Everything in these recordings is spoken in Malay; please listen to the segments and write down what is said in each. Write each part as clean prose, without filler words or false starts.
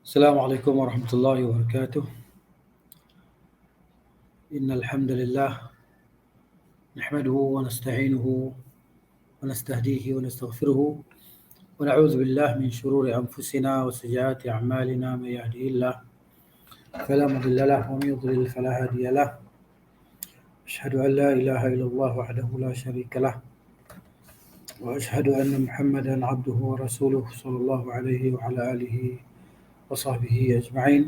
السلام عليكم ورحمة الله وبركاته. إن الحمد لله نحمده ونستعينه ونستهديه ونستغفره ونعوذ بالله من شرور أنفسنا وسيئات أعمالنا. من يهده الله فلا مضل له ومن يضلل فلا هادي له. أشهد أن لا إله إلا الله وحده لا شريك له وأشهد أن محمدا عبده ورسوله صلى الله عليه وعلى آله وصحبه أجمعين.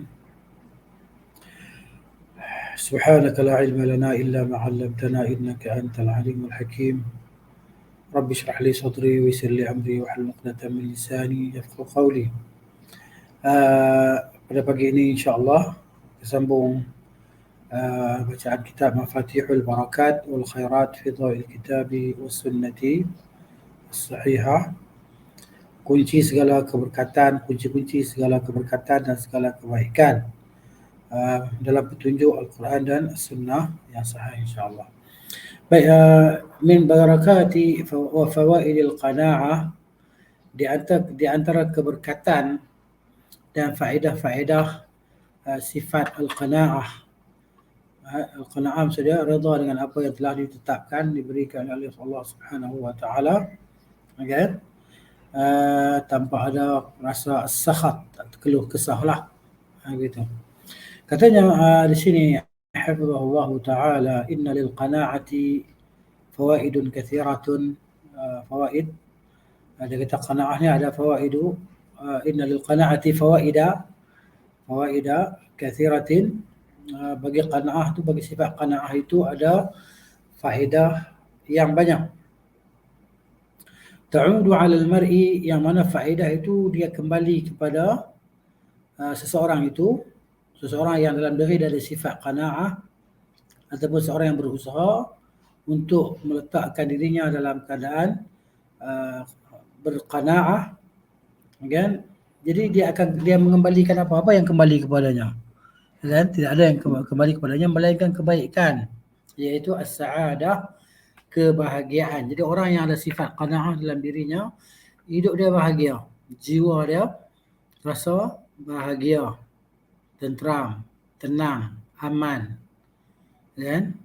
سبحانك لا علم لنا إلا ما علمتنا إنك أنت العليم الحكيم. رب اشرح لي صدري ويسر لي أمري واحلل عقدة من لساني يفقهوا قولي. Pada pagi ini insya-Allah bersambung bacaan kitab Mafatihul Barakat wal Khairat fi Dhawil Kitabi was Sunnati As-Sahihah. Kunci segala keberkatan, kunci-kunci segala keberkatan dan segala kebaikan dalam petunjuk Al-Quran dan As-Sunnah yang sahih insya-Allah. Baik, min barakati wa fawaidil qanaah, di antara keberkatan dan faedah-faedah sifat al-qanaah. Al-qanaah maksudnya redha dengan apa yang telah ditetapkan, diberikan oleh Allah Subhanahu wa taala, okay? Tanpa ada rasa sakhat, keluh kesahlah, gitu. Katanya di sini hafizahullah taala, inna lil qanaati fawaidun kathiratun. Fawaid, dia kata qanaah ni ada fawaidu. Inna lil qanaati fawaida kathiratin. Bagi qanaah tu, bagi sifat qanaah itu ada faedah yang banyak. Ta'udu 'ala al-mar'i, yang mana faedah itu dia kembali kepada seseorang itu, seseorang yang dalam diri dari sifat qanaah, ataupun seorang yang berusaha untuk meletakkan dirinya dalam keadaan berqanaah, kan? Jadi dia mengembalikan apa yang kembali kepadanya, kan? Tidak ada yang kembali kepadanya melainkan kebaikan, iaitu as-sa'adah, kebahagiaan. Jadi orang yang ada sifat qanaah dalam dirinya, hidup dia bahagia, jiwa dia rasa bahagia, tenteram, tenang, aman, kan?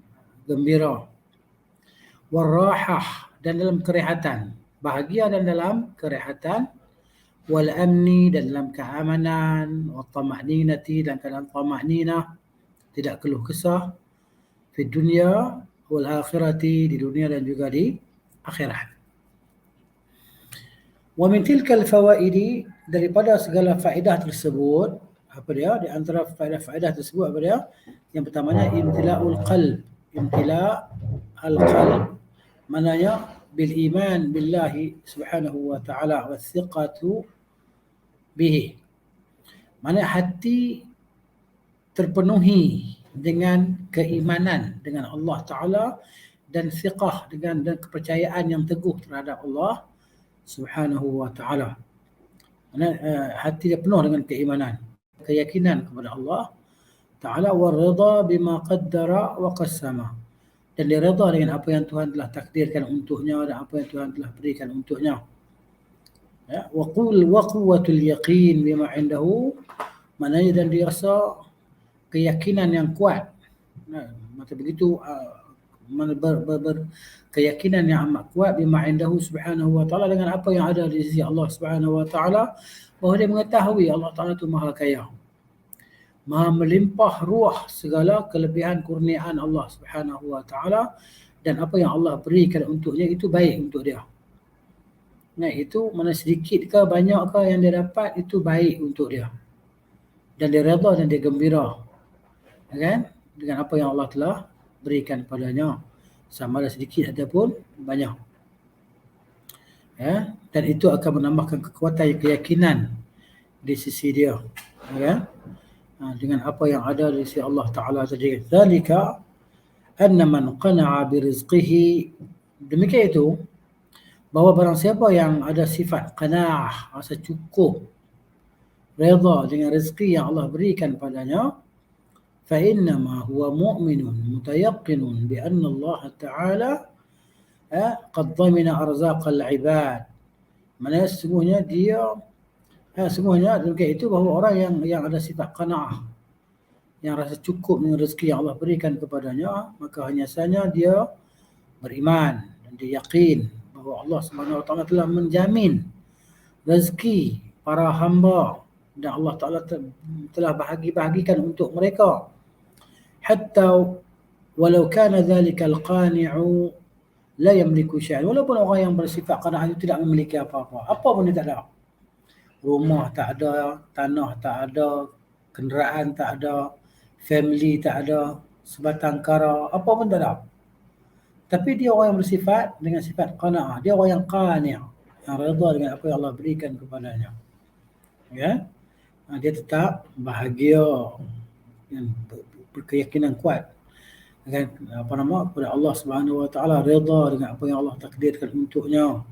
Gembira. Warahah, dan dalam kerehatan, bahagia dan dalam kerehatan. Wal amni, dan dalam keamanan. Wa tama'ninati, dan dalam tama'ninah, tidak keluh kesah. Fi dunia wal akhirati, di dunia dan juga di akhirat. Wa min tilkal fawaidi, daripada segala faedah tersebut, apa dia? Di antara faedah-faedah tersebut apa dia? Yang pertamanya imtila'ul qalb. Imtila' al-qalb, maknanya bil iman billahi subhanahu wa ta'ala wa thiqatu bihi. Maknanya hati terpenuhi dengan keimanan dengan Allah Ta'ala, dan thiqah, dan kepercayaan yang teguh terhadap Allah Subhanahu wa Ta'ala. Hati dia penuh dengan keimanan, keyakinan kepada Allah Ta'ala. Wa ridha bima qaddara wa qassama, dan dia redha dengan apa yang Tuhan telah takdirkan untuknya dan apa yang Tuhan telah berikan untuknya. Ya, wa quwwatul yaqin bima indahu, maknanya dan dia rasa keyakinan yang kuat. Maka begitu keyakinan yang amat kuat bima indahu subhanahu wa ta'ala, dengan apa yang ada di sisi Allah Subhanahu wa ta'ala, bahawa dia mengetahui Allah Ta'ala itu maha kaya, maha melimpah ruah segala kelebihan kurniaan Allah Subhanahu wa ta'ala, dan apa yang Allah berikan untuknya itu baik untuk dia. Nah, itu mana sedikit ke banyak ke yang dia dapat, itu baik untuk dia, dan dia redha dan dia gembira, kan, dengan apa yang Allah telah berikan padanya, sama ada sedikit ataupun banyak. Ya, dan itu akan menambahkan kekuatan keyakinan di sisi dia, ya, dengan apa yang ada di sisi Allah Ta'ala tadi. Dzalika anna man qana'a bi rizqihi, demikian itu bahawa barang siapa yang ada sifat qanaah, rasa cukup, redha dengan rezeki yang Allah berikan padanya, fa innama huwa mu'minun mutayaqqinun bi anna Allah Ta'ala qad dhamina arzaqal ibad. Maksudnya sesungguhnya dia Semuanya demikian itu bahawa orang yang ada sifat qanaah, yang rasa cukup dengan rezeki yang Allah berikan kepadanya, maka hanya saja dia beriman dan dia yakin bahawa Allah Subhanahu Wa Taala telah menjamin rezeki para hamba dan Allah Taala telah bahagikan untuk mereka, hatta walau kana dhalika al-qani'u la yamliku syai'an, walaupun orang yang bersifat qanaah itu tidak memiliki apa-apa, apa pun dia tak ada. Rumah tak ada, tanah tak ada, kenderaan tak ada, family tak ada, sebatang kara, apa pun tak ada. Tapi dia orang yang bersifat dengan sifat qanaah, dia orang yang qani', yang redha dengan apa yang Allah berikan kepadanya. Ya, dia tetap bahagia, yang berkeyakinan kuat dengan kepada Allah Subhanahu Wa Taala, redha dengan apa yang Allah takdirkan untuknya.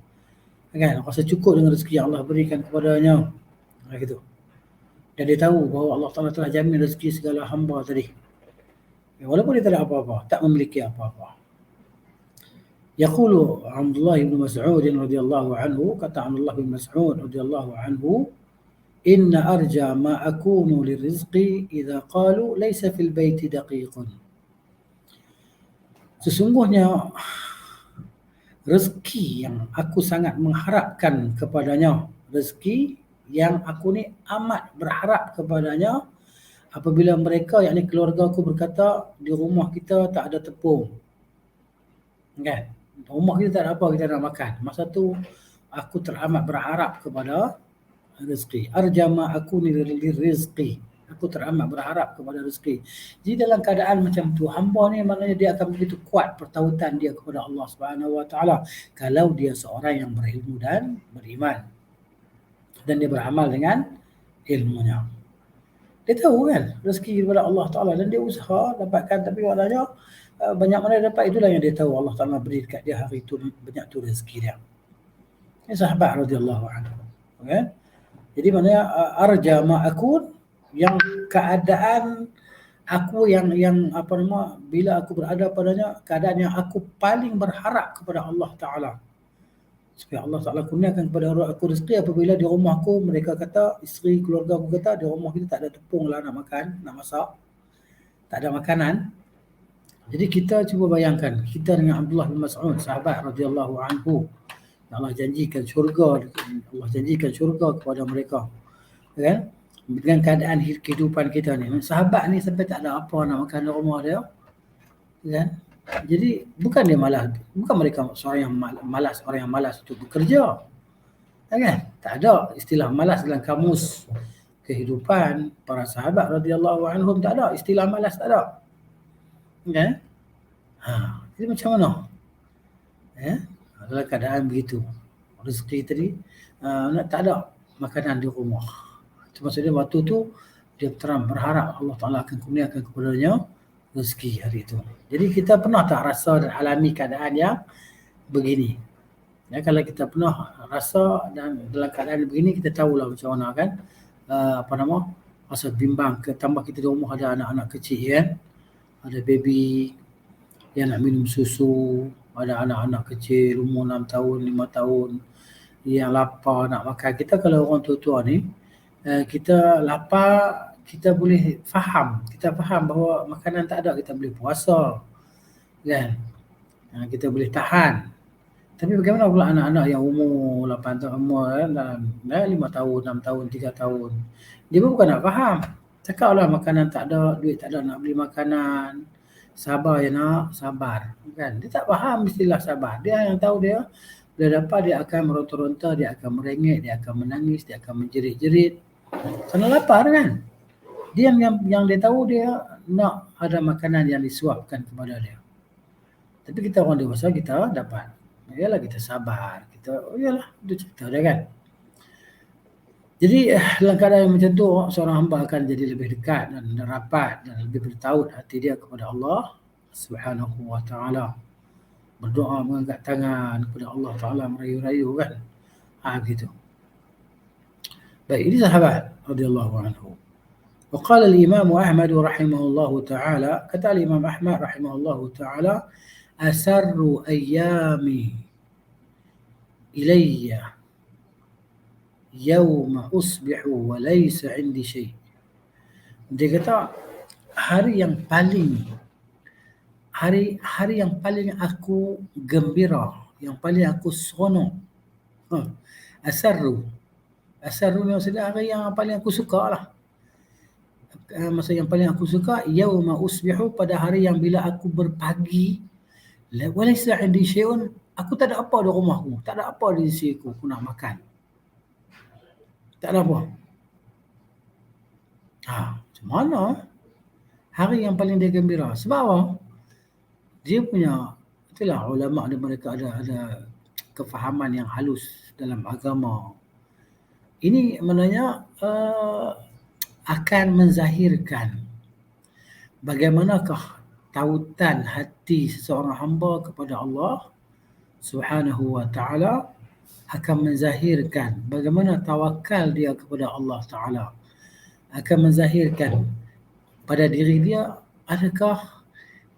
Kan, rasa cukup dengan rezeki yang Allah berikan kepadanya. Gitu. Dan dia tahu bahawa Allah Taala telah jamin rezeki segala hamba tadi. Walaupun dia tak ada apa-apa, tak memiliki apa-apa. Yaqulu Abdullah bin Mas'ud radhiyallahu anhu, kata Abdullah bin Mas'ud radhiyallahu anhu, inna arja ma akunu lirizqi idza qalu laysa fil baiti daqiqun. Sesungguhnya rezeki yang aku sangat mengharapkan kepadanya, rezeki yang aku ni amat berharap kepadanya, apabila mereka, yakni keluarga aku berkata, di rumah kita tak ada tepung. Kan? Rumah kita tak ada apa, kita nak makan. Masa tu aku teramat berharap kepada rezeki. Arjama aku ni rizqi. Aku teramat berharap kepada rezeki. Jadi dalam keadaan macam tu, hamba ni maknanya dia akan begitu kuat pertautan dia kepada Allah Subhanahu Wa Taala kalau dia seorang yang berilmu dan beriman, dan dia beramal dengan ilmunya. Dia tahu kan rezeki daripada Allah Taala dan dia usaha dapatkan, tapi maknanya banyak mana dia dapat, itulah yang dia tahu Allah Taala beri dekat dia hari itu, banyak tu rezeki dia. Ini sahabat radhiyallahu anhu. Kan? Jadi maknanya arja ma akun, yang keadaan aku yang apa nama, bila aku berada padanya, keadaan yang aku paling berharap kepada Allah Taala, supaya Allah Taala kurniakan kepada aku rezeki apabila di rumah aku mereka kata, isteri keluarga aku kata, di rumah kita tak ada tepung lah nak makan, nak masak, tak ada makanan. Jadi kita cuba bayangkan, kita dengan Abdullah bin Mas'ud, sahabat radhiyallahu anhu, Allah janjikan syurga, Allah janjikan syurga kepada mereka. Kan? Dengan keadaan kehidupan kita ni, sahabat ni sampai tak ada apa nak makan di rumah dia. Kan? Jadi bukan dia malas, bukan mereka seorang yang malas, orang yang malas untuk bekerja. Kan? Tak ada istilah malas dalam kamus kehidupan para sahabat radhiyallahu anhum, tak ada istilah malas, tak ada. Kan? Jadi macam mana? Dalam keadaan begitu, rezeki tadi tak ada makanan di rumah. Itu maksudnya waktu tu dia terang berharap Allah Ta'ala akan kurniakan kepadanya rezeki hari itu. Jadi kita pernah tak rasa dan alami keadaan yang begini? Ya, kalau kita pernah rasa dan dalam keadaan begini, kita tahulah macam mana kan, rasa bimbang, tambah kita di rumah ada anak-anak kecil kan, ada baby yang nak minum susu, ada anak-anak kecil umur 6 tahun, 5 tahun yang lapar nak makan. Kita kalau orang tua-tua ni, kita lapar, kita boleh faham. Kita faham bahawa makanan tak ada, kita boleh puasa. Kan? Kita boleh tahan. Tapi bagaimana pula anak-anak yang umur 8 tahun, umur 5 tahun, 6 tahun, 3 tahun. Dia pun bukan nak faham. Cakaplah makanan tak ada, duit tak ada nak beli makanan. Sabar ya nak, sabar. Kan? Dia tak faham istilah sabar. Dia yang tahu dia, bila dapat dia akan meronta-ronta, dia akan merengek, dia akan menangis, dia akan menjerit-jerit. Kerana lapar kan. Dia yang dia tahu, dia nak ada makanan yang disuapkan kepada dia. Tapi kita orang dewasa, kita dapat. Yalah, kita sabar. Kita, yalah, itu cerita dia kan. Jadi dalam keadaan macam tu, seorang hamba akan jadi lebih dekat dan rapat dan lebih bertaut hati dia kepada Allah Subhanahu Wa Taala. Berdoa, mengangkat tangan kepada Allah Taala, merayu-rayu kan. Begitu. Baik, ini sahabat radhiyallahu anhu. Wa qala al-Imam Ahmad rahimahullahu taala, kata Imam Ahmad rahimahullahu taala, asarru ayyami ilayya yauma usbihu wa laysa 'indi syai'. Dia kata hari yang paling aku gembira, yang paling aku seronok. Asarru ni maksudnya hari yang paling aku suka lah. Masa yang paling aku suka yauma usbihu, pada hari yang bila aku berpagi, walaysa 'indi syai'un, aku tak ada apa di rumahku, tak ada apa di sisi aku nak makan. Tak ada apa. Macam mana hari yang paling dia gembira? Sebab apa? Dia punya, itulah ulama' mereka ada kefahaman yang halus dalam agama. Ini maknanya akan menzahirkan bagaimanakah tautan hati seseorang hamba kepada Allah Subhanahu wa ta'ala, akan menzahirkan bagaimana tawakal dia kepada Allah Ta'ala, akan menzahirkan pada diri dia adakah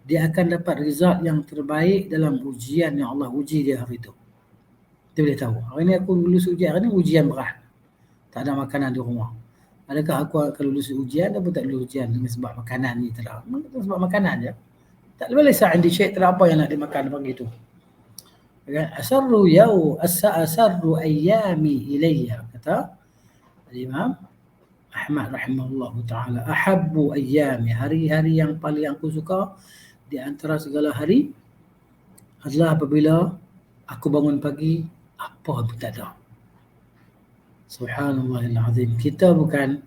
dia akan dapat result yang terbaik dalam ujian yang Allah uji dia hari itu. Dia boleh tahu, hari ni aku lulus ujian, hari ni ujian berat, tak ada makanan di rumah. Adakah aku akan lulus ujian atau tak lulus ujian dengan sebab makanan ni? Tak ada, sebab makanan je. Tak boleh sa'indi syait, tak ada apa yang nak dimakan pagi tu. Asarru ayyami ilayya, kata Imam Ahmad rahimahullah ta'ala, ahabbu ayyami, hari-hari yang paling aku suka di antara segala hari adalah apabila aku bangun pagi, apa pun tak ada. Subhanallahil azim. Kita bukan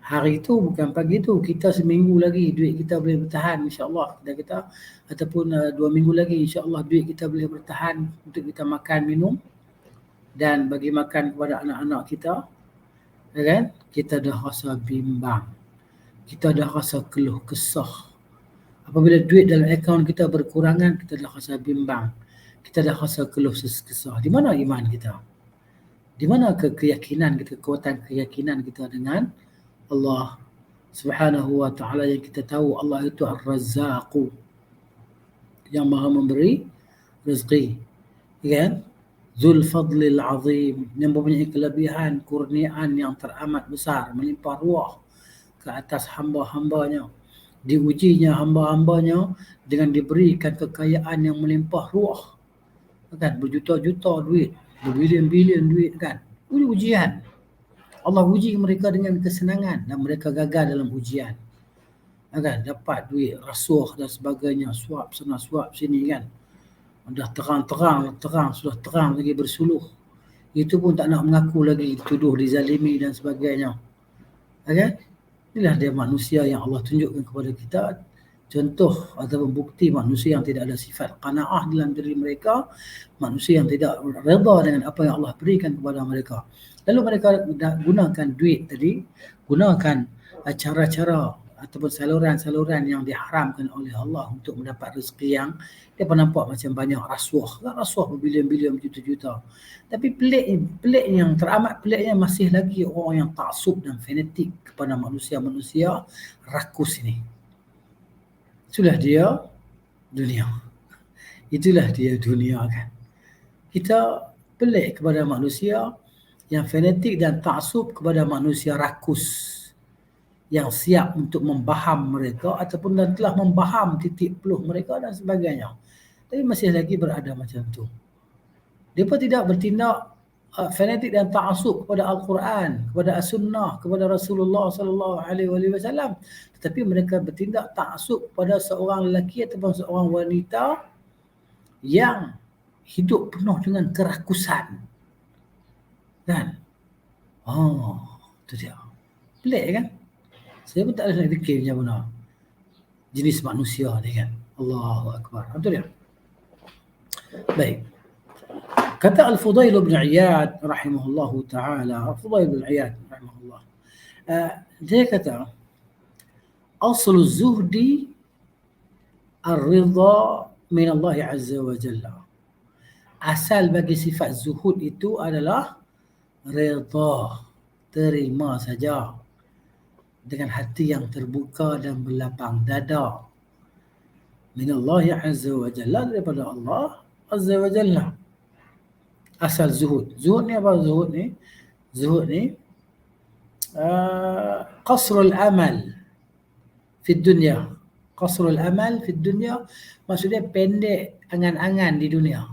hari tu, bukan pagi tu, kita seminggu lagi duit kita boleh bertahan insya-Allah. Kita ataupun 2 minggu lagi insya-Allah duit kita boleh bertahan untuk kita makan, minum dan bagi makan kepada anak-anak kita. Kan? Kita dah rasa bimbang. Kita dah rasa keluh kesah. Apabila duit dalam akaun kita berkurangan, kita dah rasa bimbang. Kita dah rasa keluh kesah. Di mana iman kita? Di mana keyakinan kita, kekuatan keyakinan kita dengan Allah Subhanahu wa ta'ala, yang kita tahu Allah itu Ar-Razzaqu, yang maha memberi rezeki, kan? Zul Fadlil Azim, yang mempunyai kelebihan, kurniaan yang teramat besar, melimpah ruah ke atas hamba-hambanya. Diujinya hamba-hambanya dengan diberikan kekayaan yang melimpah ruah, kan? Berjuta-juta duit, berbilion-bilion duit, kan? Ini ujian. Allah uji mereka dengan kesenangan dan mereka gagal dalam ujian. Kan? Dapat duit, rasuah dan sebagainya, suap sana, suap sini, kan? Dah terang, sudah terang lagi bersuluh. Itu pun tak nak mengaku lagi, dituduh, dizalimi dan sebagainya. Kan? Inilah dia manusia yang Allah tunjukkan kepada kita, contoh ataupun bukti manusia yang tidak ada sifat qanaah dalam diri mereka, manusia yang tidak redha dengan apa yang Allah berikan kepada mereka. Lalu mereka gunakan duit tadi, gunakan cara-cara ataupun saluran-saluran yang diharamkan oleh Allah untuk mendapat rezeki yang dia pun nampak macam banyak rasuah, rasuah berbilion-bilion, berjuta-juta. Tapi pelik yang teramat peliknya masih lagi orang yang taksub dan fanatik kepada manusia-manusia rakus ini. Itulah dia dunia. Itulah dia dunia, kan. Kita pelik kepada manusia yang fanatik dan taksub kepada manusia rakus yang siap untuk membaham mereka ataupun dan telah membaham titik peluh mereka dan sebagainya. Tapi masih lagi berada macam tu. Mereka tidak bertindak fanatik dan taksub kepada Al-Quran, kepada As-Sunnah, kepada Rasulullah sallallahu alaihi wasallam, tetapi mereka bertindak taksub pada seorang lelaki ataupun seorang wanita yang hidup penuh dengan kerakusan. Kan? Itu dia. Pelik, kan? Saya pun tak ada nak fikir macam mana jenis manusia ni, kan. Allahu Akbar. Itu dia. Baik. Kata Al-Fudail bin Iyad rahimahullahu ta'ala, Al-Fudail bin Iyad rahimahullah, dia kata aslu zuhdi ar-ridha min Allah azza wa jalla. Asal bagi sifat zuhud itu adalah redha, terima saja dengan hati yang terbuka dan berlapang dada. Min Allah azza wa jalla, daripada Allah azza wa jalla. Asal zuhud. Zuhud ni apa? Zuhud ni Zuhud ni qasrul amal fi dunia. Qasrul amal fi dunia maksudnya pendek angan-angan di dunia.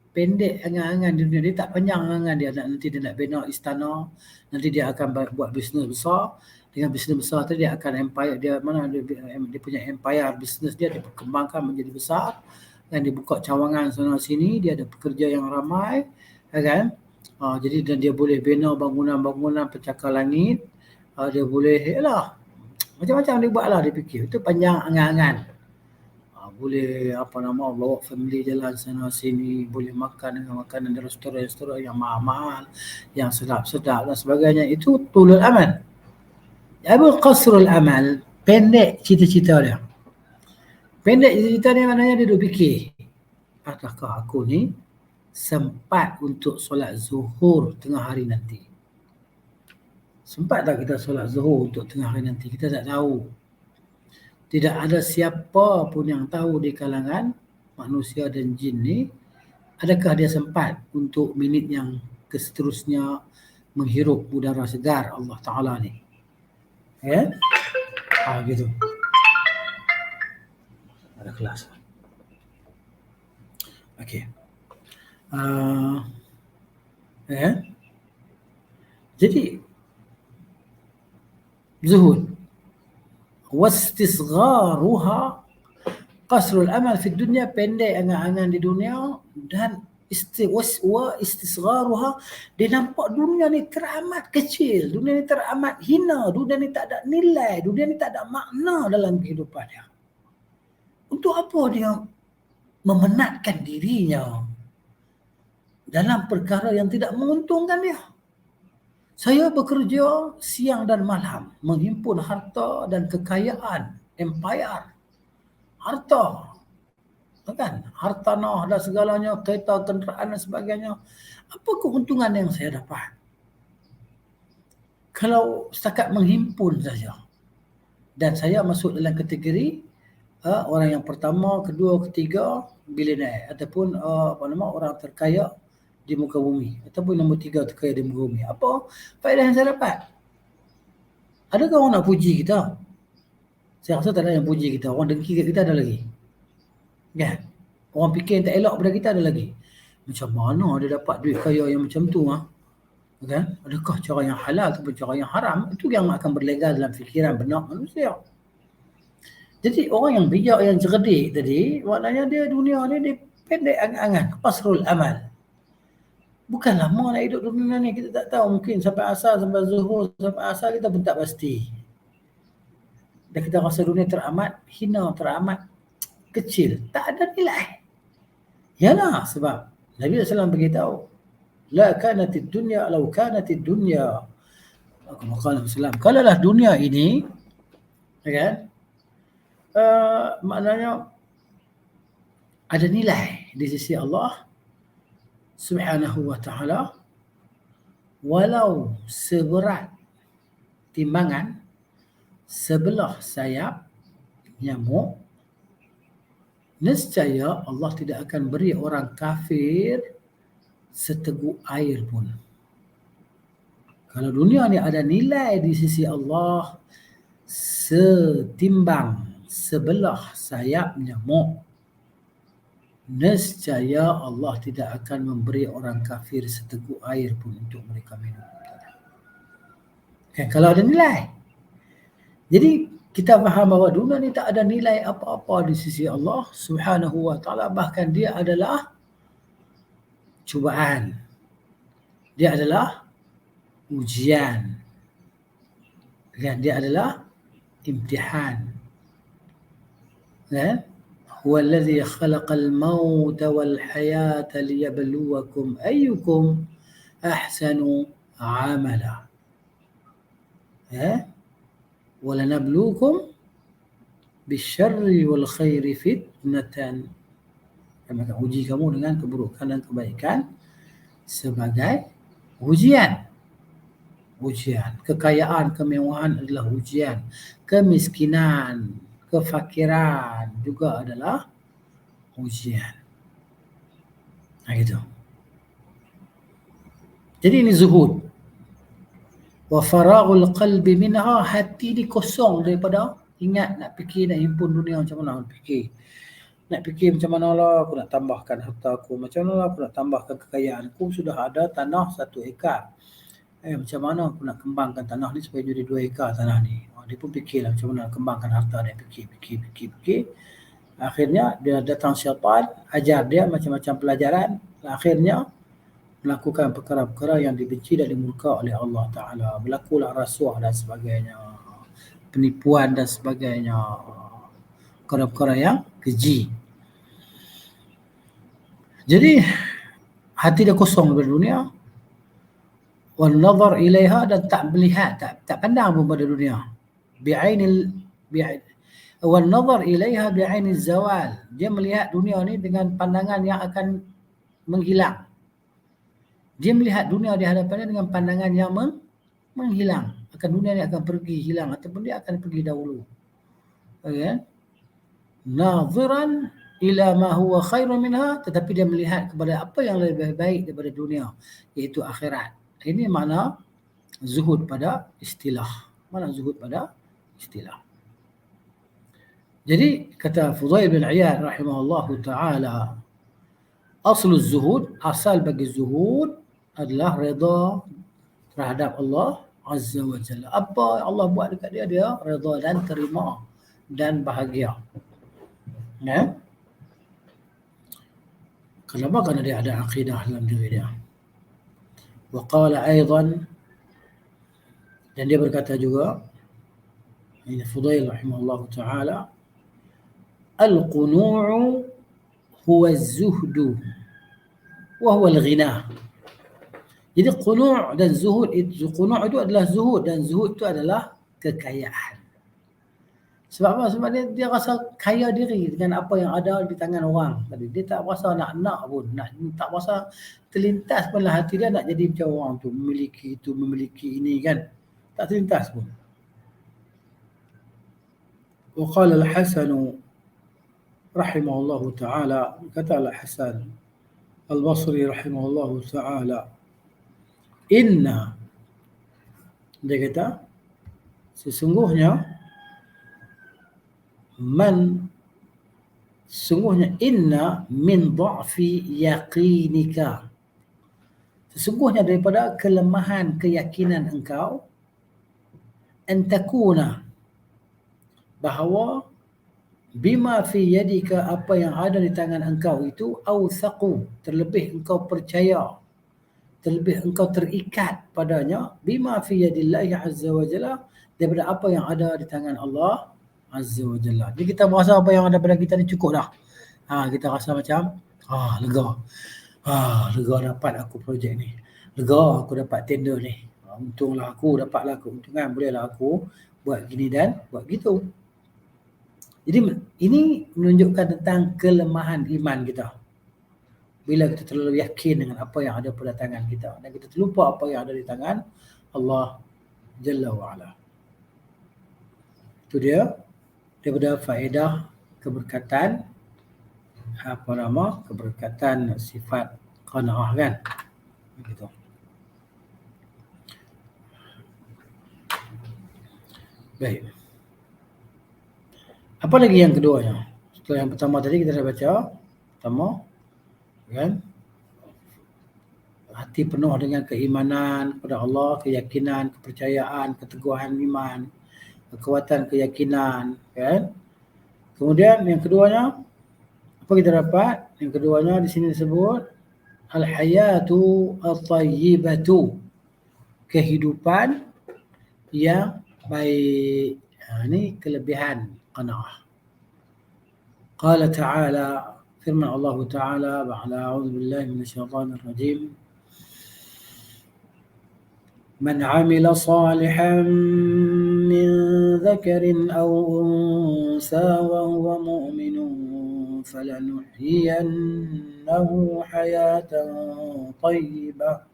Pendek angan-angan di dunia. Dia tak panjang angan dia nanti dia nak bina istana, nanti dia akan buat bisnes besar. Dengan bisnes besar tu dia akan empire dia dia punya empire bisnes dia dikembangkan menjadi besar dan dibuka cawangan sana sini, dia ada pekerja yang ramai, kan? Jadi dan dia boleh bina bangunan-bangunan pencakar langit. Dia boleh macam-macam dia buatlah, dia fikir. Itu panjang angan-angan. Boleh bawa family jalan sana sini, boleh makan dengan makanan di restoran-restoran yang mahal-mahal, yang sedap-sedap dan sebagainya. Itu tulul amal. Apa qasrul amal? Pendek cita-cita dia. Pendek cita-cita dia maknanya dia duk fikir, adakah aku ni sempat untuk solat zuhur tengah hari nanti? Sempat tak kita solat zuhur untuk tengah hari nanti? Kita tak tahu. Tidak ada siapa pun yang tahu di kalangan manusia dan jin ni, adakah dia sempat untuk minit yang seterusnya menghirup udara segar Allah Ta'ala ni. Ya? Gitu. Ada kelas. Okey. Jadi zuhud wastisgharuha, qasrul amal fi dunia, pendek angan-angan di dunia, dan istisgharuha, dia nampak dunia ni teramat kecil, dunia ni teramat hina, dunia ni tak ada nilai, dunia ni tak ada makna dalam kehidupan dia. Untuk apa dia memenatkan dirinya dalam perkara yang tidak menguntungkan dia? Saya bekerja siang dan malam menghimpun harta dan kekayaan, empire, harta, kan? Hartanah dan segalanya, kereta, kenderaan dan sebagainya. Apa keuntungan yang saya dapat kalau setakat menghimpun saja? Dan saya masuk dalam kategori orang yang pertama, kedua, ketiga billionaire ataupun orang terkaya di muka bumi, ataupun nombor 3 terkaya di muka bumi. Apa faedah yang saya dapat? Adakah orang nak puji kita? Saya rasa tak ada yang puji kita. Orang dengki kat kita ada lagi, kan? Orang fikir yang tak elok pada kita ada lagi. Macam mana dia dapat duit kaya yang macam tu, kan? Adakah cara yang halal ataupun cara yang haram? Itu yang akan berlegal dalam fikiran benak manusia. Jadi orang yang bijak, yang cerdik tadi, maknanya dia dunia ni dia pendek angan-angan, qasrul amal. Bukan lama nak hidup dunia ni, kita tak tahu, mungkin sampai asar, sampai zuhur, sampai asar kita pun tak pasti. Dan kita rasa dunia teramat hina, teramat kecil, tak ada nilai. Yalah, sebab Nabi SAW beritahu, la kanatid dunya law kanatid dunya, kalaulah dunia ini, kan, maknanya ada nilai di sisi Allah Subhanahu wa ta'ala, walau seberat timbangan sebelah sayap nyamuk, nescaya Allah tidak akan beri orang kafir seteguk air pun. Kalau dunia ni ada nilai di sisi Allah setimbang sebelah sayap nyamuk, nescaya Allah tidak akan memberi orang kafir seteguk air pun untuk mereka minum. Kalau ada nilai. Jadi kita faham bahawa dunia ni tak ada nilai apa-apa di sisi Allah Subhanahu wa ta'ala. Bahkan dia adalah cubaan. Dia adalah ujian. Dan dia adalah imtihan. Kan? هو الذي خلق الموت والحياة ليبلوكم أيكم أحسن عملا. ولنبلوكم بالشر والخير فتنة. Kami akan uji kamu dengan keburukan dan kebaikan sebagai ujian. Ujian. Kekayaan, kemewahan adalah ujian. Kemiskinan, kefakiran juga adalah ujian. Gitu. Jadi ini zuhud. Wa faraghul qalbi minha, hati ni kosong daripada ingat nak fikir nak himpun dunia macam mana nak fikir. Nak fikir macam mana lah aku nak tambahkan harta aku, macam mana lah aku nak tambahkan kekayaan aku, sudah ada tanah 1 ekar. Macam mana aku nak kembangkan tanah ni supaya jadi 2 ekar tanah ni. Dia pun fikirlah macam mana nak kembangkan harta dia, fikir. Akhirnya dia datang syaitan, ajar dia macam-macam pelajaran. Akhirnya melakukan perkara-perkara yang dibenci dan dimurka oleh Allah Ta'ala. Berlakulah rasuah dan sebagainya, penipuan dan sebagainya, perkara-perkara yang keji. Jadi hati dia kosong daripada dunia. Wal nazar ilaiha, dan tak melihat, tak pandang pun pada dunia. Wal nazar ilaiha bi'ainil zawal. Dia melihat dunia ni dengan pandangan yang akan menghilang. Dia melihat dunia di hadapannya dengan pandangan yang menghilang. Dunia ni akan pergi, hilang, ataupun dia akan pergi dahulu. Okay? Naziran ila ma huwa khairun minha, tetapi dia melihat kepada apa yang lebih baik daripada dunia, iaitu akhirat. Ini makna zuhud pada istilah. Jadi kata Fudail bin Iyad rahimahullahu ta'ala, aslu zuhud, asal bagi zuhud adalah redha terhadap Allah Azza wa Jalla. Apa Allah buat dekat dia, dia redha dan terima dan bahagia. Ya? Kenapa? Kerana dia ada akidah dalam diri dia. Wa qala aidan, dan dia berkata juga, ini Fudail rahimahullahu ta'ala, al-qunu'u huwa az-zuhdu wa huwa al-ghina. Jadi qunu' dan zuhud, qunu' itu adalah zuhud, dan zuhud itu adalah kekayaan. Sebab apa? Sebab dia rasa kaya diri dengan apa yang ada di tangan orang tadi. Dia tak rasa nak pun, tak rasa terlintas pun lah hati dia nak jadi macam orang tu, memiliki itu, memiliki ini kan. Tak terlintas pun. Wa qala al-Hasan rahimahullahu ta'ala, kata al-Hasan al-Basri rahimahullahu ta'ala, inna, dia kata sesungguhnya inna min dha'fi yaqinika, sesungguhnya daripada kelemahan keyakinan engkau, antakuna, bahawa bima fi yadika, apa yang ada di tangan engkau itu, awthaqu, terlebih engkau percaya, terlebih engkau terikat padanya, bima fi yadillahi azza wa jalla, daripada apa yang ada di tangan Allah Azza wa Jalla. Jadi kita merasa apa yang ada pada kita ni cukup dah. Kita rasa macam lega. Lega dapat aku projek ni. Lega aku dapat tender ni. Untunglah aku dapatlah keuntungan, bolehlah aku buat gini dan buat gitu. Jadi ini menunjukkan tentang kelemahan iman kita. Bila kita terlalu yakin dengan apa yang ada pada tangan kita, dan kita terlupa apa yang ada di tangan Allah Jalla wa'ala. Itu dia daripada faedah keberkatan keberkatan sifat qanaah kan, begitu. Baik, apa lagi yang keduanya? Setelah yang pertama tadi kita dah baca, pertama kan, hati penuh dengan keimanan kepada Allah, keyakinan, kepercayaan, keteguhan iman, kekuatan keyakinan kan. Kemudian yang keduanya apa kita dapat? Yang keduanya di sini disebut al-hayatu at-tayyibatu, kehidupan yang baik. Ini kelebihan qanaah. Qala ta'ala, firman Allah Ta'ala, ba'ala a'udzu billahi minasyaitonir rajim, man 'amila salihan min dhakarin aw unsa wa huwa mu'minun falanuhyiyannahu hayatan tayyibah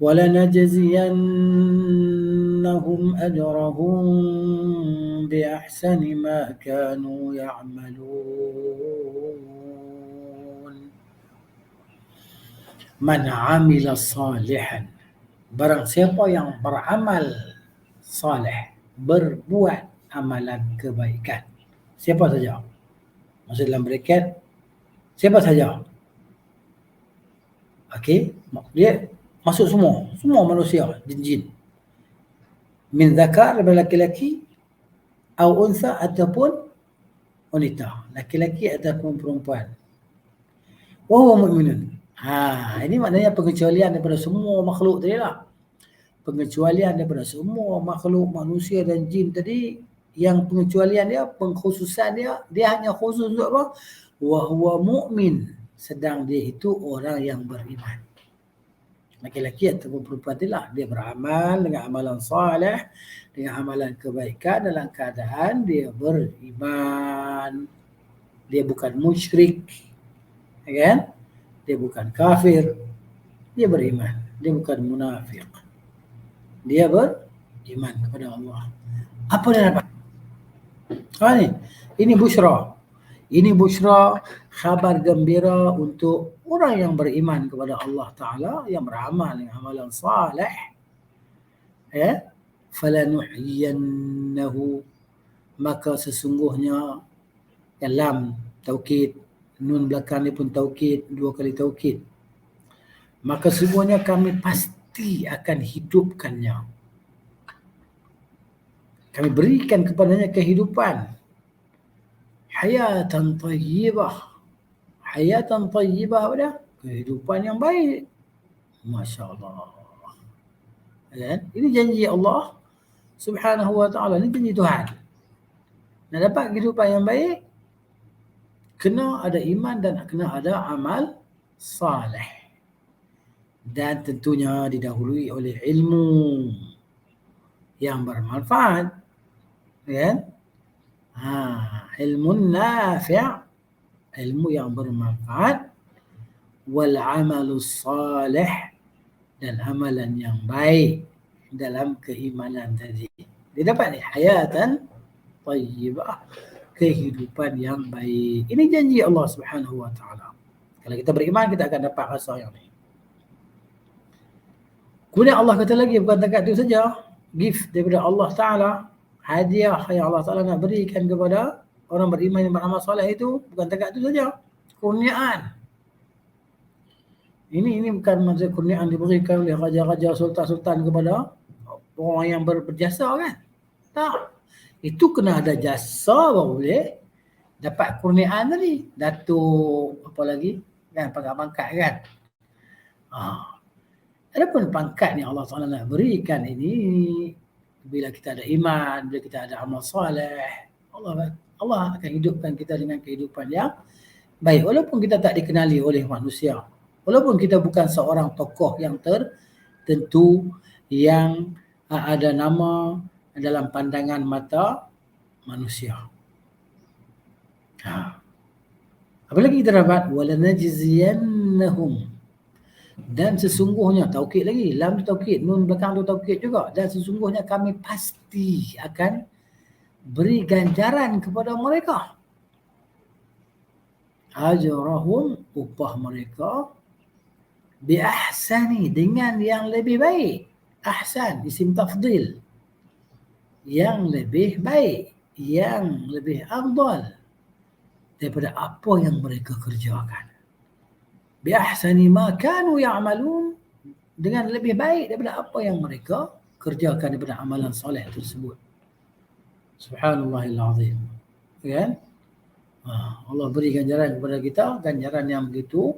wa lanajziyannahum ajrahum bi ahsani ma kanu ya'malun. Man 'amila salihan, Barang siapa yang beramal saleh, berbuat amalan kebaikan. Siapa saja? Maksud dalam bracket, siapa saja? Okey, dia masuk semua manusia, jin-jin. Min zakar, daripada laki-laki, atau unsa ataupun wanita, laki-laki ataupun perempuan. Wa huwa mu'minun. Ini maknanya pengecualian daripada semua makhluk tadi lah. Pengecualian daripada semua makhluk manusia dan jin tadi, yang pengecualian dia, pengkhususan dia hanya khusus untuk apa? Wa huwa mu'min, sedang dia itu orang yang beriman. Laki-laki ataupun perempuan itulah, dia beramal dengan amalan saleh, dengan amalan kebaikan dalam keadaan dia beriman. Dia bukan musyrik, kan? Dia bukan kafir, dia beriman. Dia bukan munafik, dia beriman kepada Allah. Apa dia dapat? Ini busyra. Ini busyra, khabar gembira untuk orang yang beriman kepada Allah Ta'ala, yang beramal dengan amalan saleh. Falanuhyiyannahu, maka sesungguhnya, lam taukid, nun belakang ni pun taukid, 2 kali taukid. Maka sesungguhnya kami pasti akan hidupkannya. Kami berikan kepadanya kehidupan. Hayatan tayyibah. Hayatan tayyibah apa dia? Kehidupan yang baik. Masya Allah. Ini janji Allah Subhanahu wa ta'ala. Ini janji Tuhan. Nak dapat kehidupan yang baik, kena ada iman dan kena ada amal saleh. Dan tentunya didahului oleh ilmu yang bermanfaat. Kan? Ilmu nafi', ilmu yang bermanfaat, wal amalus salih, dan amalan yang baik dalam keimanan tadi. Dia dapat ni hayatan tayyibah, kehidupan yang baik. Ini janji Allah Subhanahu wa ta'ala. Kalau kita beriman, kita akan dapat rasa yang ni. Kemudian Allah kata lagi, bukan takat itu saja, gift daripada Allah Ta'ala, hadiah yang Allah Ta'ala nak berikan kepada orang beriman yang beramal soleh itu, bukan takat itu saja, kurniaan. Ini bukan maksud kurniaan diberikan oleh raja-raja, sultan-sultan kepada orang yang berjasa, kan? Tak. Itu kena ada jasa baru boleh dapat kurniaan tadi. Datuk apa lagi, kan, pangkat-pangkat, kan? Adapun pangkat yang Allah Ta'ala nak berikan ini, bila kita ada iman, bila kita ada amal soleh, Allah akan hidupkan kita dengan kehidupan yang baik. Walaupun kita tak dikenali oleh manusia, walaupun kita bukan seorang tokoh yang tertentu yang ada nama dalam pandangan mata manusia. Apalagi kita dapat walanajziyannahum, dan sesungguhnya, taukid lagi, lam tu taukid, nun belakang tu taukid juga, dan sesungguhnya kami pasti akan beri ganjaran kepada mereka, ajrahum, upah mereka, bi ahsani, dengan yang lebih baik. Ahsan isim tafdil, yang lebih baik, yang lebih afdal daripada apa yang mereka kerjakan. Bi ahsani ma kanu ya'malun, dengan lebih baik daripada apa yang mereka kerjakan daripada amalan soleh tersebut. Subhanallahil azim. Kan? Allah beri ganjaran kepada kita, ganjaran yang begitu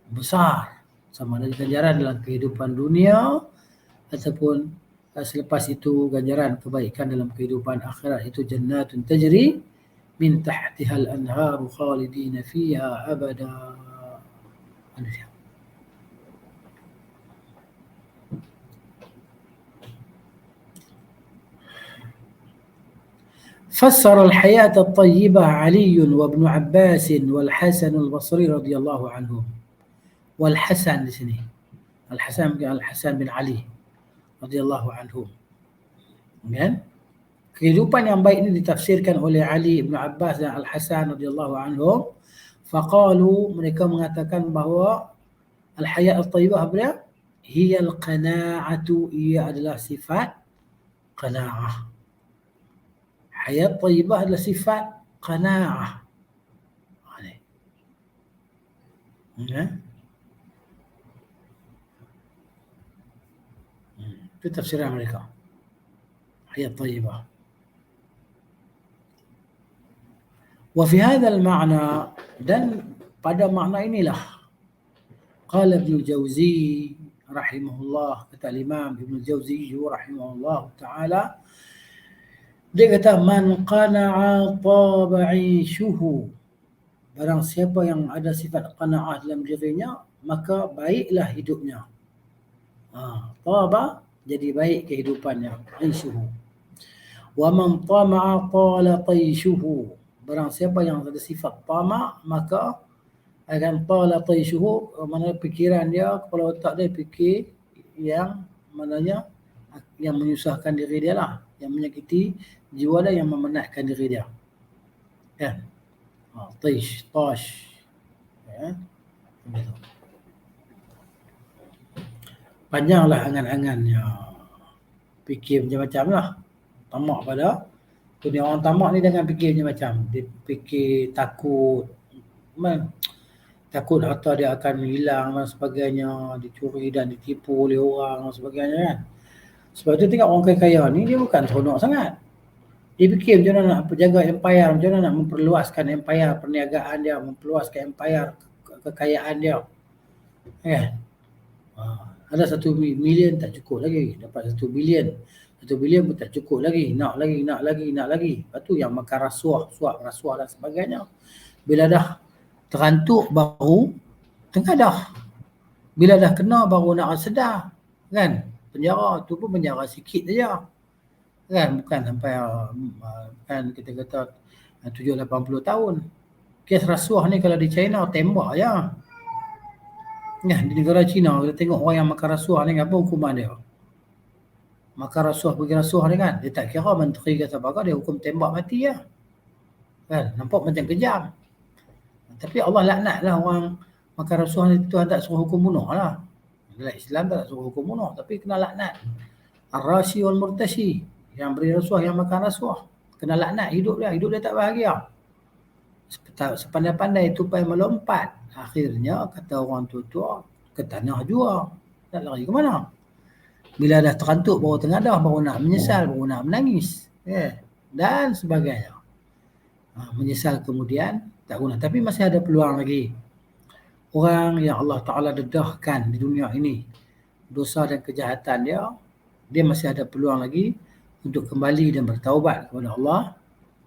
besar, sama ada ganjaran dalam kehidupan dunia ataupun selepas itu ganjaran kebaikan dalam kehidupan akhirat, itu jannatun tajri min tahtihal anharu khalidina fiha abada. فسر الحياة الطيبة علي وابن عباس والحسن البصري رضي الله عنهم. والحسن di sini, Al-Hasan bin Ali radhiyallahu anhum. Kan? Kehidupan yang baik ini ditafsirkan oleh Ali, Ibn Abbas dan Al-Hasan radhiyallahu anhum. Faqalu, mereka mengatakan bahawa al-hayat al-tayyibah apa dia? hiyal qana'atu, ia adalah sifat qana'ah. Hayat tayyibah adalah sifat qana'ah. Ya. Itu tafsiran mereka. Hayat tayyibah. Wa fi hadzal ma'na, dan pada makna inilah qala Ibnu Jauzi rahimahullah, kata Imam Ibnu Jauzi rahimahullah taala, dia kata man qana'a taba 'ishuhu, barang siapa yang ada sifat qanaah dalam dirinya maka baiklah hidupnya. Taba jadi baik kehidupannya, 'ishuhu. Wa man tama'a tala taishuhu, barang siapa yang ada sifat tama maka akan tala taishuhu, mana fikiran dia, kepala otak dia fikir yang mananya yang menyusahkan diri dia lah, yang menyakiti jiwa dia, yang memenatkan diri dia. Kan? Tash. Ya. Begitu. Panjanglah angan-angannya. Fikir macam-macam lah. Tamak pada dunia. Orang tamak ni dengan fikir macam-macam. Dia fikir takut. Takut harta dia akan hilang dan sebagainya. Dicuri dan ditipu oleh orang dan sebagainya kan. Sebab tu tengok orang kaya-kaya ni dia bukan seronok sangat. Dia fikir macam mana nak jaga empire, macam mana nak memperluaskan empire perniagaan dia, memperluaskan empire kekayaan dia. Kan? Ada 1 million tak cukup lagi, dapat 1 bilion. 1 bilion pun tak cukup lagi, nak lagi. Lepas tu yang makan rasuah dan sebagainya. Bila dah terantuk baru tengadah. Bila dah kena baru nak sedar. Kan? Penjara tu pun penjara sikit saja. Kan, bukan sampai kan kita kata 7-80 tahun. Kes rasuah ni kalau di China tembak je. Nah, di negara China kita tengok orang yang makan rasuah ni, apa hukuman dia? Makan rasuah, bagi rasuah ni kan, dia tak kira menteri kata apa, dia hukum tembak mati je. Kan, nampak macam kejam. Tapi Allah laknatlah orang makan rasuah ni, Tuhan tak suruh hukum bunuh lah. Dalam Islam tak suruh hukum bunuh, tapi kena laknat. Ar-rashi wal murtashi, yang beri rasuah, yang makan rasuah, kena laknat hidup dia tak bahagia. Sepandai-pandai tupai melompat, akhirnya kata orang tua ke tanah jua. Nak lari ke mana? Bila dah terantuk baru tengadah, baru nak menyesal, baru nak menangis, dan sebagainya. Menyesal kemudian tak guna. Tapi masih ada peluang lagi. Orang yang Allah Ta'ala dedahkan di dunia ini dosa dan kejahatan dia masih ada peluang lagi untuk kembali dan bertaubat kepada Allah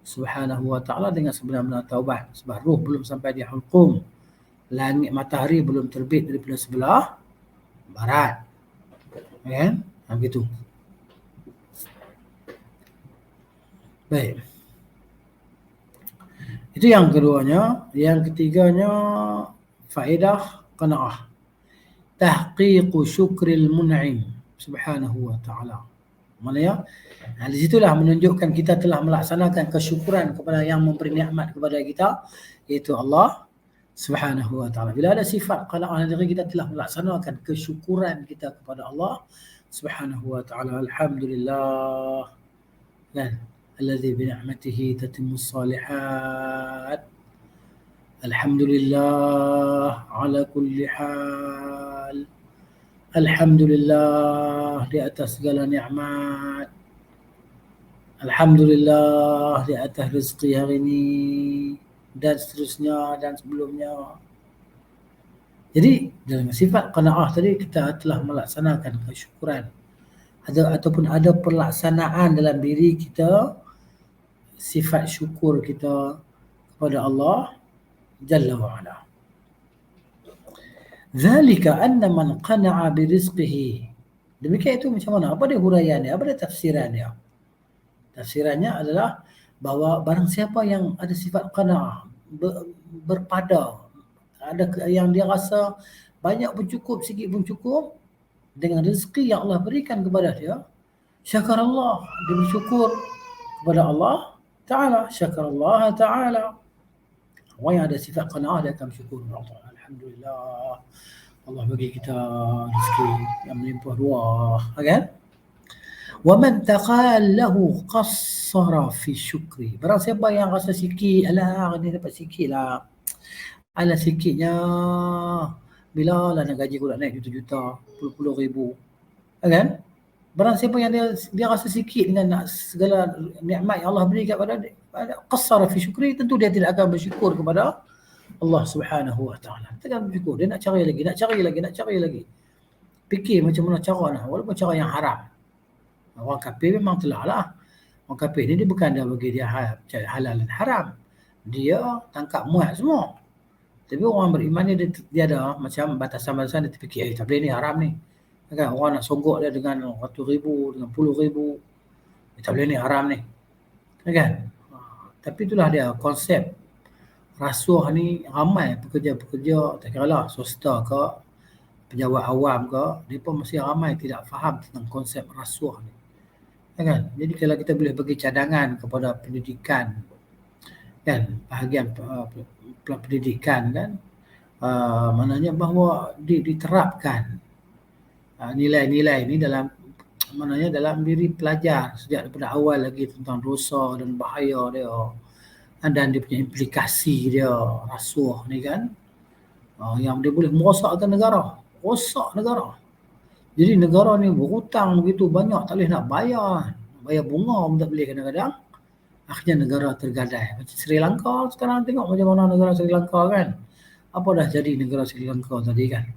Subhanahu wa Ta'ala dengan sebenar-benar taubat. Sebab ruh belum sampai di hulqum, langit matahari belum terbit daripada sebelah barat. Kan? Begitu. Baik. Itu yang keduanya. Yang ketiganya, faedah qanaah. Tahqiqu syukril mun'im subhanahu wa ta'ala. Maknanya, di situlah menunjukkan kita telah melaksanakan kesyukuran kepada yang memberi nikmat kepada kita, iaitu Allah Subhanahu wa ta'ala. Bila ada sifat qanaah diri kita, telah melaksanakan kesyukuran kita kepada Allah Subhanahu wa ta'ala. Alhamdulillah. Kan? Alladzi bi ni'matihi tatimmus salihat. Alhamdulillah ala kulli hal. Alhamdulillah di atas segala nikmat. Alhamdulillah di atas rezeki hari ini, dan seterusnya dan sebelumnya. Jadi dalam sifat qanaah tadi kita telah melaksanakan kesyukuran. Ataupun ada pelaksanaan dalam diri kita sifat syukur kita kepada Allah Jalla wa Ala. Zalika anna man qana'a bi rizqihi. Demikian itu macam mana? Apa dia huraian dia? Apa dia tafsiran dia? Tafsirannya adalah bahawa barang siapa yang ada sifat qana'a, berpada, ada yang dia rasa banyak pun cukup, sikit pun cukup dengan rezeki yang Allah berikan kepada dia, syakarallah, dia bersyukur kepada Allah Ta'ala, syakarallah Ta'ala. Orang yang ada sifat qanaah dia akan bersyukur kepada Allah. Alhamdulillah, Allah bagi kita rezeki yang melimpah ruah, kan? Wa man taqallahu qassara fi syukri. Barang siapa yang rasa sikit, alah ni dapat sikit lah. Alah sikitnya, bila lah nak gaji aku nak naik juta-juta, puluh-puluh ribu. Kan? Barang siapa yang dia rasa sikit dengan segala nikmat yang Allah beri kepada dia, qassara fi syukri, tentu dia tidak akan bersyukur kepada Allah Subhanahu wa taala. Takkan bersyukur, dia nak cari lagi. Fikir macam mana cara nak, walaupun cara yang haram. Orang kafir memang telah lah. Orang kafir ni dia bukan dia bagi dia halal dan haram. Dia tangkap muat semua. Tapi orang beriman ni dia ada macam batasan-batasan, dia terfikir, tak boleh ni, haram ni. Kan orang nak songgok dia dengan 100,000, dengan 10,000. Tak boleh ni, haram ni. Kan? Tapi itulah dia konsep rasuah ni. Ramai pekerja-pekerja, tak kira lah swasta ke, pejabat awam ke, mereka masih ramai tidak faham tentang konsep rasuah ni. Kan? Jadi kalau kita boleh bagi cadangan kepada pendidikan, kan, bahagian pendidikan, kan, maknanya bahawa diterapkan nilai-nilai ni dalam, maknanya dalam diri pelajar sejak daripada awal lagi tentang dosa dan bahaya dia, dan dia punya implikasi dia rasuah ni, kan, yang dia boleh merosakkan negara, rosak negara. Jadi negara ni berhutang begitu banyak, tak boleh nak bayar bunga pun tak boleh kadang-kadang. Akhirnya negara tergadai. Macam Sri Lanka sekarang, tengok macam mana negara Sri Lanka, kan. Apa dah jadi negara Sri Lanka tadi, kan.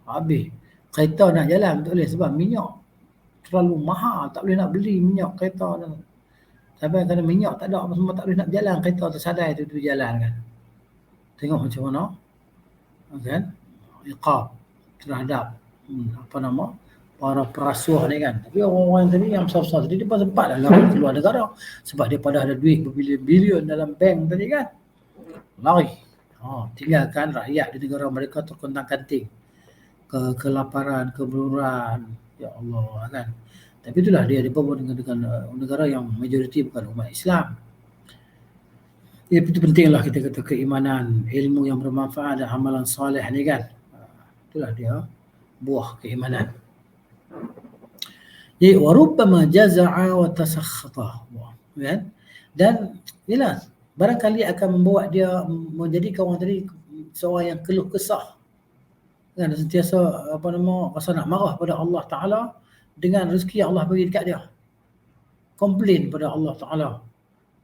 Habis. Kereta nak jalan tak boleh sebab minyak terlalu mahal, tak boleh nak beli minyak kereta. Sampai kerana minyak tak ada, semua tak boleh nak berjalan, kereta tersadai tu jalan, kan. Tengok macam mana, kan, iqab terhadap para perasuah ni, kan. Tapi orang-orang tadi yang besar-besar tadi, dia sempat dah lari keluar negara sebab dia pada ada duit berbilion-bilion dalam bank tadi, kan. Lari. Tinggalkan rakyat di negara mereka terkontang-kanting, kelaparan, kebeluran. Ya Allah, kan. Tapi itulah dia pun dengan negara yang majoriti bukan umat Islam. Itu pentinglah kita kata keimanan, ilmu yang bermanfaat dan amalan soleh ni, kan. Itulah dia buah keimanan. Jadi warubbama jaza'a wa tasakhata, kan. Dan ialah barangkali akan membawa dia menjadi orang tadi seorang yang keluh kesah, kan, sentiasa rasa nak marah pada Allah Taala dengan rezeki yang Allah bagi dekat dia. Komplain pada Allah Taala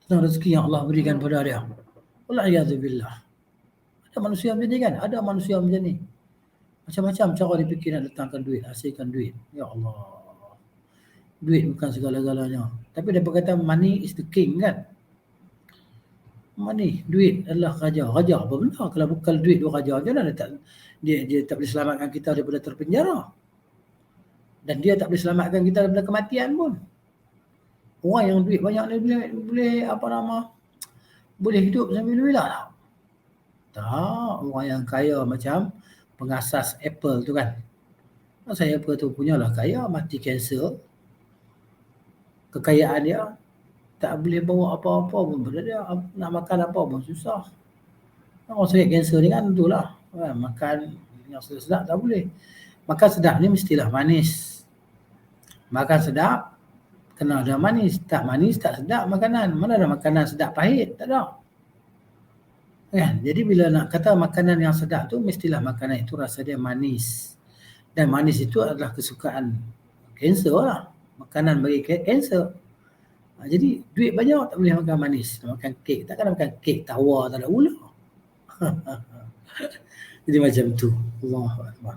tentang rezeki yang Allah berikan pada dia. Wal-a'yadzubillah. Ada manusia macam ni, kan? Ada manusia macam ni. Macam-macam cara dia fikir nak datangkan duit, hasilkan duit. Ya Allah. Duit bukan segala-galanya. Tapi dia berkata money is the king, kan? Money, duit adalah raja. Raja apa benda? Kalau bukan duit dua raja, macam mana dia tak boleh selamatkan kita daripada terpenjara. Dan dia tak boleh selamatkan kita daripada kematian pun. Orang yang duit banyak ni boleh hidup sampai bila tak? Tak, orang yang kaya macam pengasas Apple tu, kan. Saya Apple tu punyalah kaya, mati kanser. Kekayaan dia tak boleh bawa apa-apa pun pada dia. Nak makan apa pun susah. Orang sakit kanser ni, kan, itulah. Makan yang sedap tak boleh. Makan sedap ni mestilah manis. Makan sedap kena ada manis. Tak manis tak sedap makanan. Mana ada makanan sedap pahit? Tak ada. Kan? Jadi bila nak kata makanan yang sedap tu, mestilah makanan itu rasa dia manis. Dan manis itu adalah kesukaan kanser lah. Makanan bagi kanser. Jadi duit banyak tak boleh makan manis. Nak makan kek. Takkan nak makan kek tawar tak ada ular. Jadi macam tu. Allahu Akbar.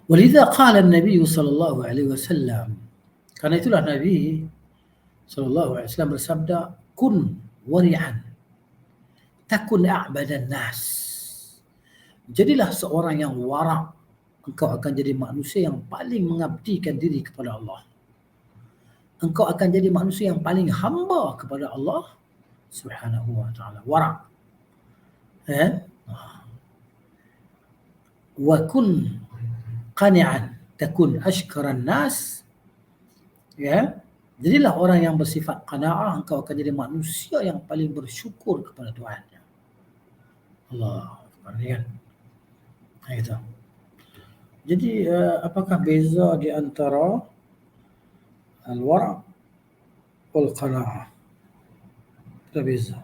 Walidha qala an-nabiy sallallahu alaihi wasallam. Karena itulah Nabi sallallahu alaihi wasallam bersabda, kun wari'an takun a'badan nas. Jadilah seorang yang wara', engkau akan jadi manusia yang paling mengabdikan diri kepada Allah. Engkau akan jadi manusia yang paling hamba kepada Allah Subhanahu wa ta'ala. Wara'. Wa kun qani'an takun ashkaran nas. Ya. Jadilah orang yang bersifat qanaah, engkau akan jadi manusia yang paling bersyukur kepada Tuhannya. Allah Akbar, kan? Gitu. Jadi apakah beza di antara al-wara' wal qanaah? Ada beza.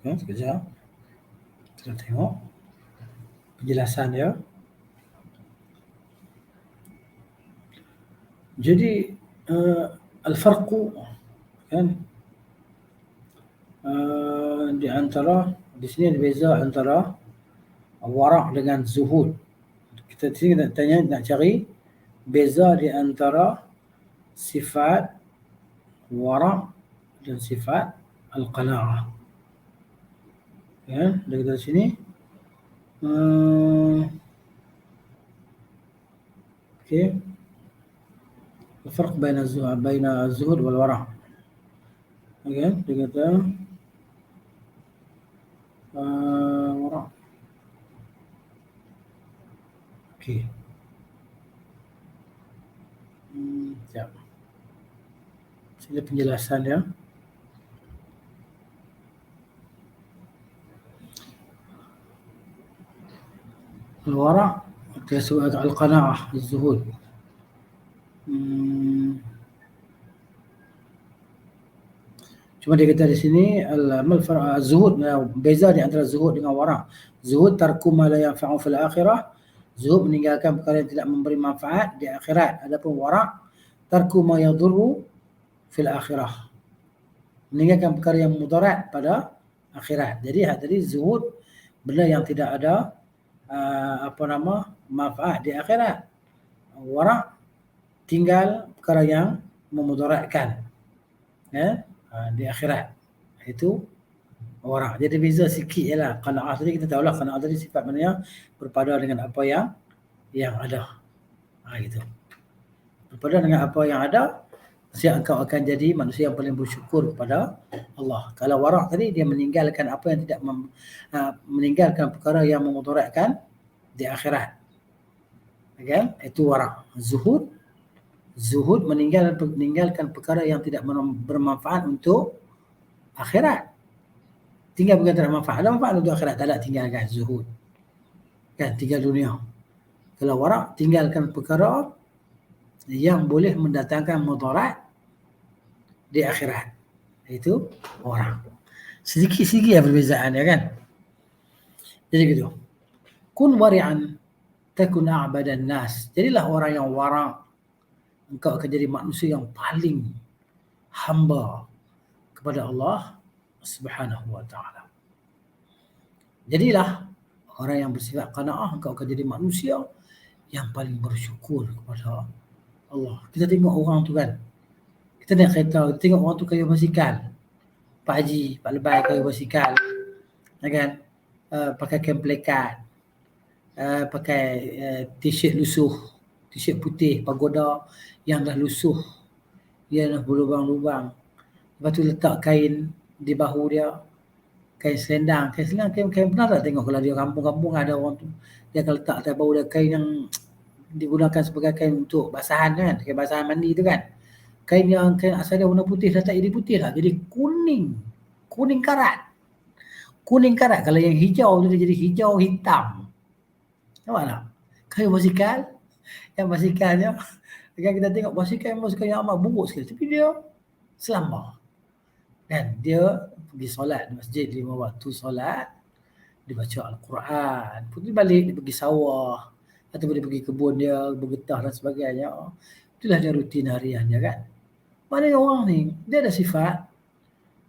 Ya, sekejap. Kita tengok penjelasan dia. Jadi al-farqu, kan, di antara, di sini ada beza antara wara' dengan zuhud. Kita sini nak tanya, nak cari beza di antara sifat wara' dan sifat al-qanaah. Ya, dari sini okey. الفرق بين الزهد والورع. Okey, dia kata wara'. Okey. Sekejap. Sini penjelasan dia. Al-wara' al-qanaah, az-zuhud. Cuma dia kata di sini az-zuhud, beza di antara zuhud dengan wara'. Zuhud tarku ma la yanfa'u fil akhirah. Zuhud meninggalkan perkara yang tidak memberi manfaat di akhirat. Adapun wara' tarku ma yadurru fil akhirah. Meninggalkan perkara yang mudarat pada akhirat. Jadi tadi zuhud benda yang tidak ada manfaat di akhirat. Wara' tinggal perkara yang memudaratkan, ya, di akhirat. Itu wara'. Jadi beza sikit jelah. Qanaah tadi kita tahulah, qanaah tadi sifat mana yang berpada dengan apa yang ada. Gitu. Berpada dengan apa yang ada, siap engkau akan jadi manusia yang paling bersyukur kepada Allah. Kalau wara' tadi dia meninggalkan apa yang tidak meninggalkan perkara yang memudaratkan di akhirat. Kan? Itu wara'. Zuhud meninggalkan perkara yang tidak bermanfaat untuk akhirat. Tinggal perkara tidak manfaat. Ada manfaat untuk akhirat, tak ada, tinggalkan zuhud. Kan, tinggal dunia. Kalau wara', tinggalkan perkara yang boleh mendatangkan mudarat di akhirat. Itu wara'. Sedikit-sedikit ya perbezaan, ya kan? Jadi gitu. Kun wari'an takun a'badan nas. Jadilah orang yang wara'. Engkau akan jadi manusia yang paling hamba kepada Allah Subhanahu wa ta'ala. Jadilah orang yang bersifat qanaah, engkau akan jadi manusia yang paling bersyukur kepada Allah. Kita tengok orang tu kan, kita naik kereta, kita tengok orang tu kayu basikal. Pak Haji, Pak Lebai kayu basikal, kan? Pakai kain plekat, pakai t-shirt lusuh, t-shirt putih, pagoda yang dah lusuh, dia dah berlubang-lubang. Lepas tu letak kain di bahu dia, kain selendang, kain pernah tak tengok kalau dia kampung-kampung ada orang tu, dia akan letak atas bahu dia kain yang digunakan sebagai kain untuk basahan kan, kain basahan mandi tu kan. Kain asal dia warna putih, dah tak jadi putih lah, jadi kuning karat. Kuning karat, kalau yang hijau tu dia jadi hijau hitam. Nampak tak? Kayu basikal, yang basikalnya, kan kita tengok basikal yang amat buruk sekali, tapi dia selamat. Kan, dia pergi solat di masjid 5 waktu solat, dia baca Al-Quran, pergi balik, dia pergi sawah, ataupun dia pergi kebun dia, bergetah dan sebagainya. Itulah dia rutin harian dia kan. Maknanya orang ni, dia ada sifat,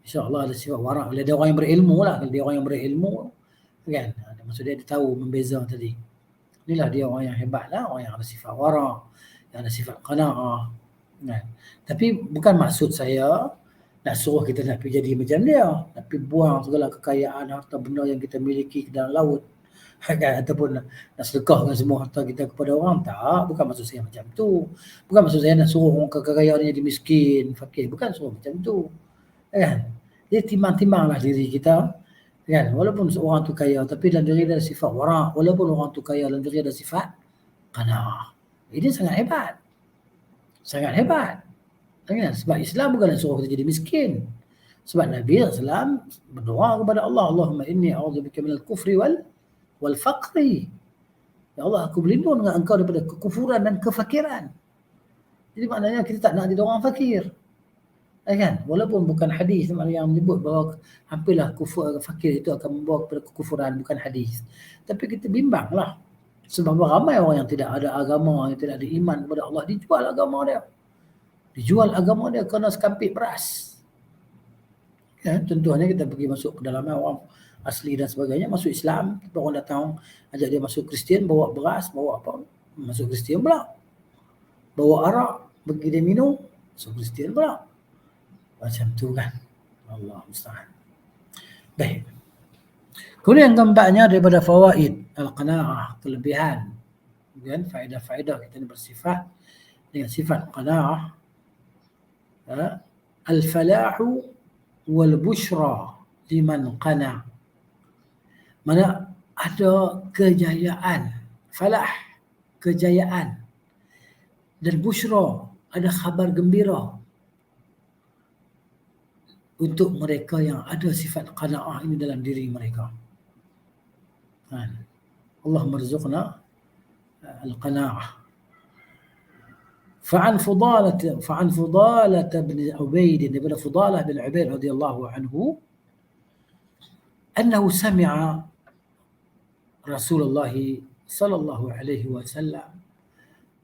insya-Allah ada sifat wara'. Bila dia orang yang berilmu lah, kalau dia orang yang berilmu kan, maksud dia tahu membeza tadi. Inilah dia orang yang hebat lah, orang yang ada sifat wara', yang ada sifat qanaah. Kan? Tapi bukan maksud saya nak suruh kita nak pergi jadi macam dia, tapi buang segala kekayaan, harta benda yang kita miliki ke dalam laut, kan? Ataupun nak sedekahkan semua harta kita kepada orang, tak, bukan maksud saya macam tu. Bukan maksud saya nak suruh orang kekayaan ni jadi miskin, fakir, bukan suruh macam tu. Kan? Jadi timbang-timbanglah diri kita, kan? Walaupun orang tu kaya, tapi dalam diri ada sifat wara', walaupun orang tu kaya, dalam diri ada sifat qanaah. Ini sangat hebat. Sangat hebat. Kan? Sebab Islam bukan suruh kita jadi miskin. Sebab Nabi SAW berdoa kepada Allah, Allahumma inni a'udzubika minal kufri wal faqri. Ya Allah, aku berlindung dengan engkau daripada kekufuran dan kefakiran. Jadi maknanya kita tak nak jadi orang fakir. Kan? Walaupun bukan hadis yang menyebut bahawa hampirlah fakir itu akan membawa kepada kekufuran, bukan hadis. Tapi kita bimbanglah. Sebab ramai orang yang tidak ada agama, yang tidak ada iman kepada Allah, dijual agama dia. Dijual agama dia kerana sekampit beras. Ya, contohnya kita pergi masuk ke dalam orang asli dan sebagainya, masuk Islam, orang datang ajak dia masuk Kristian, bawa beras, bawa apa, masuk Kristian pula. Bawa arak, bagi dia minum, masuk Kristian pula. Macam tu kan. Allah musta'an. Baik. Kemudian yang keempatnya daripada fawaid al-qanaah, kelebihan. Kemudian faedah-faedah kita ni bersifat dengan sifat qanaah. Al-falahu wal bushra liman qana. Mana ada kejayaan, falah, kejayaan, dan bushra, ada khabar gembira untuk mereka yang ada sifat qanaah ini dalam diri mereka. Allah marzuqna al-qanaah. فعن فضالة بن عبيد بن فضالة بن عبيد رضي الله عنه أنه سمع رسول الله صلى الله عليه وسلم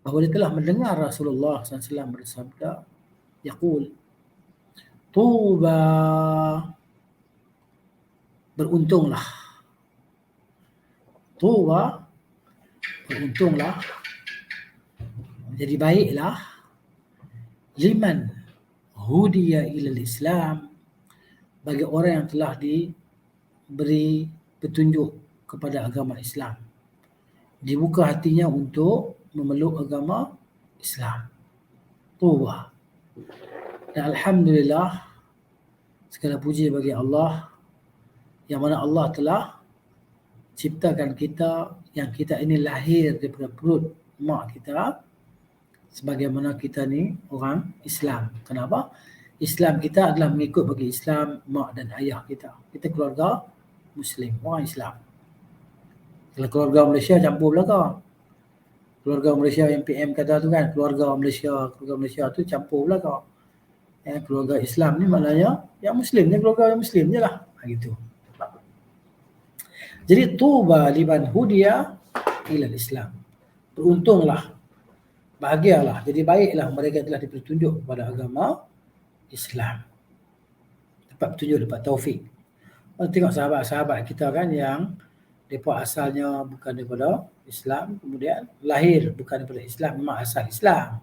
bahawa dia telah mendengar Rasulullah SAW bersabda, yaqul, tuba, beruntunglah, tuba, beruntunglah, jadi baiklah, liman hudiya ilal Islam, bagi orang yang telah diberi petunjuk kepada agama Islam, dibuka hatinya untuk memeluk agama Islam. Tuba. Dan alhamdulillah, segala puji bagi Allah yang mana Allah telah ciptakan kita, yang kita ini lahir daripada perut mak kita sebagaimana kita ni orang Islam. Kenapa? Islam kita adalah mengikut bagi Islam mak dan ayah kita. Kita keluarga Muslim, orang Islam. Kalau keluarga Malaysia campur belaka. Keluarga Malaysia yang PM kata tu kan, keluarga Malaysia tu campur belaka. Keluarga Islam ni maknanya yang Muslim ni keluarga yang Muslim je lah. Gitu. Jadi tuba liman hudiya ilal Islam. Beruntunglah, bahagialah, jadi baiklah mereka telah dipetunjuk kepada agama Islam. Dapat petunjuk, dapat taufik. Tengok sahabat-sahabat kita kan yang mereka asalnya bukan daripada Islam, kemudian lahir bukan daripada Islam, memang asal Islam.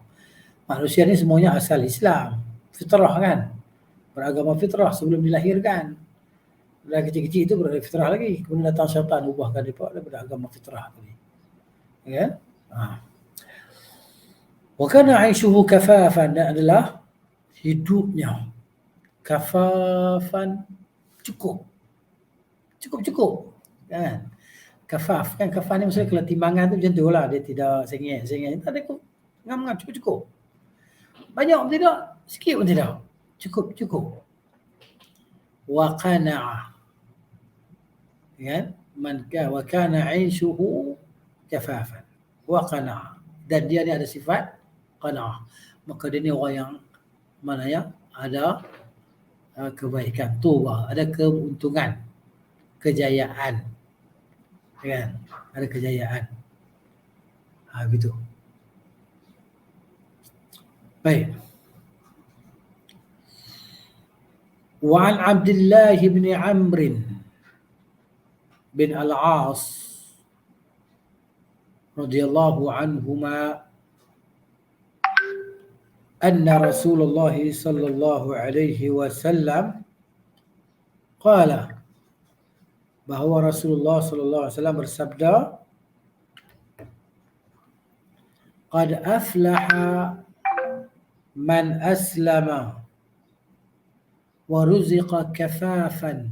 Manusia ni semuanya asal Islam. Fitrah kan. Beragama fitrah sebelum dilahirkan. Dari kecil-kecil itu berada fitrah lagi. Kemudian datang syaitan ubahkan mereka daripada agama fitrah tadi. Ya? Wa kana 'aishuhu kafafan, dan adalah hidupnya kafafan, cukup kan. Kafaf kan, kafaf ni maksudnya kalau timbangan tu macam tu lah, dia tidak sengit tak ada, ngam-ngam, cukup. Banyak pun tidak, sikit pun tidak, cukup. Wa qana'a, kan, wa kana 'aishuhu kafafan wa qana'a, dan dia ni ada sifat qanaah, maka dia ni orang yang mana ya ada kebaikan, tuba, ada keuntungan, kejayaan, kan, ada kejayaan. Gitu. Baik. Wa an Abdullah bin Amr bin Al-As radhiyallahu anhuma anna Rasulullah sallallahu alaihi wasallam qala, bahawa Rasulullah sallallahu alaihi wasallam bersabda, qad aflaha man aslama wa ruziqa kafafan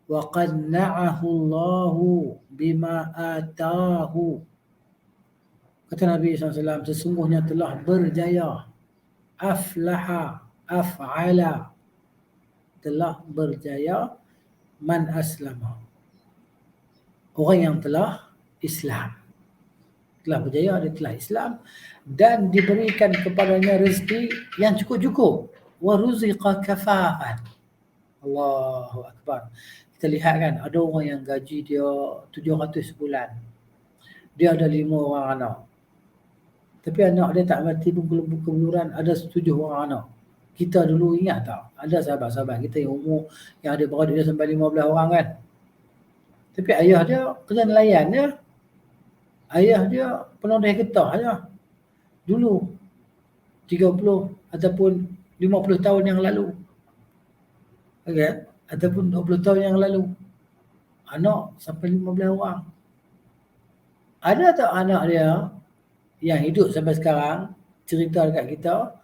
wa qanna'ahu Allahu bima ataahu Kata Nabi SAW, sesungguhnya telah berjaya, aflaha, af'ala, telah berjaya man aslama, orang yang telah Islam. Telah berjaya, dia telah Islam dan diberikan kepadanya rezeki yang cukup-cukup. Wa ruziqa kafafan. Allahu Akbar. Kita lihat kan, ada orang yang gaji dia 700 sebulan. Dia ada 5 orang anak. Tapi anak dia tak mati pun kebeluran, ada 7 orang anak. Kita dulu ingat tak? Ada sahabat-sahabat kita yang umur yang ada beradik dia sampai 15 orang kan. Tapi ayah dia kena nelayan dia. Ayah dia penodai getah je. Dulu 30 ataupun 50 tahun yang lalu. Okay? Ataupun 20 tahun yang lalu. Anak sampai 15 orang. Ada tak anak dia yang hidup sampai sekarang cerita dekat kita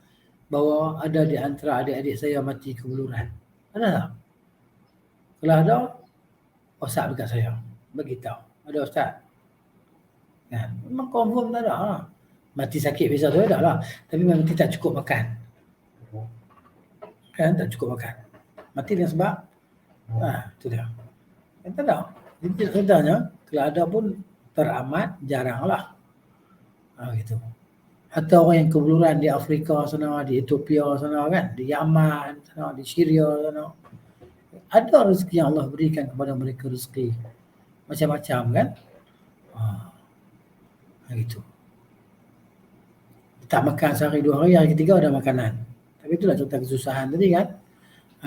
bahawa ada di antara adik-adik saya mati kebeluran? Ada tak? Kalau ada, WhatsApp dekat saya. Beritahu. Ada ustaz? Kan? Memang confirm tak ada lah. Mati sakit biasa tu tak lah. Tapi mati tak cukup makan. Kan? Tak cukup makan. Mati dengan sebab itu dia. Tak ada. Jadi sebenarnya kalau ada pun teramat jarang lah. Gitu. Hatta orang yang kebeluran di Afrika sana, di Ethiopia sana kan, di Yaman sana, di Syria sana, ada rezeki yang Allah berikan kepada mereka, rezeki macam-macam kan. Gitu. Tak makan sehari 2 hari, hari ketiga ada makanan. Tapi itulah cerita kesusahan tadi kan.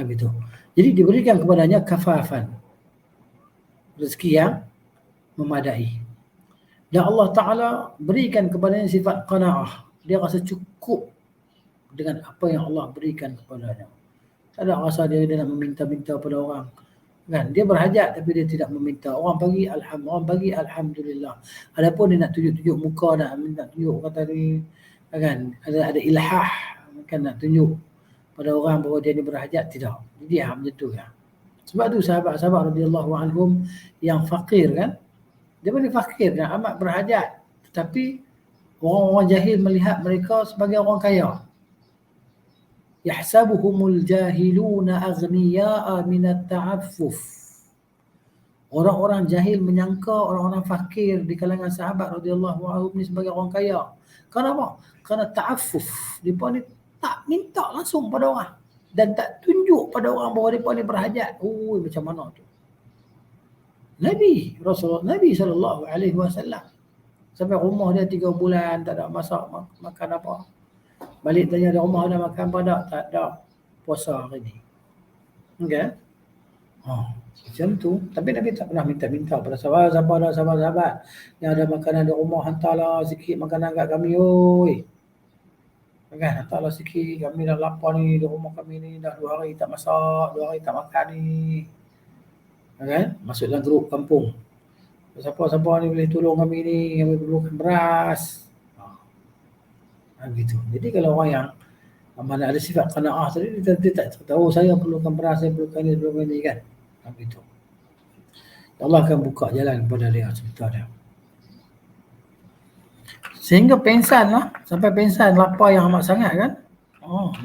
Gitu. Jadi diberikan kepadanya kafafan, rezeki yang memadai. Dan Allah Ta'ala berikan kepadanya sifat qanaah. Dia rasa cukup dengan apa yang Allah berikan kepadanya. Tak ada rasa dia nak meminta-minta pada orang. Kan? Dia berhajat tapi dia tidak meminta. Orang bagi alhamdulillah. Adapun dia nak tunjuk-tunjuk muka, nak tunjuk kata ni, kan, ada ilhah, kan, nak tunjuk pada orang bahawa dia ni berhajat, tidak. Dia diam macam tu ya. Sebab tu sahabat-sahabat radhiyallahu anhum yang fakir kan, dia boleh fakir dan amat berhajat, tetapi orang-orang jahil melihat mereka sebagai orang kaya. Yahsabuhumul jahiluna aghniya'a minat ta'affuf. Orang-orang jahil menyangka orang-orang fakir di kalangan sahabat radhiyallahu anhum ni sebagai orang kaya. Kenapa? Kerana ta'affuf. Mereka ni tak minta langsung pada orang dan tak tunjuk pada orang bahawa mereka ni berhajat. Macam mana tu? Nabi sallallahu alaihi wasallam sampai rumah dia 3 bulan tak ada masak makan apa. Balik tanya di rumah ada makan apa tak ada. Puasa hari ni. Okey. Macam tu. Tapi Nabi tak pernah minta-minta pada sahabat-sahabat yang ada makanan di rumah, hantarlah sikit makanan kat kami oi. Kan, hantarlah sikit, kami dah lapar ni di rumah kami ni, dah 2 hari tak masak, 2 hari tak makan ni. Kan? Masuk dalam grup kampung. Siapa-siapa ni boleh tolong kami ni, kami perlukan beras. Gitu. Jadi kalau orang yang mana ada sifat qanaah tadi, dia tak tahu saya perlukan beras, saya perlukan ini kan. Gitu. Allah akan buka jalan kepada dia cerita dia. Sehingga pengsan lah, sampai pengsan, lapar yang amat sangat kan.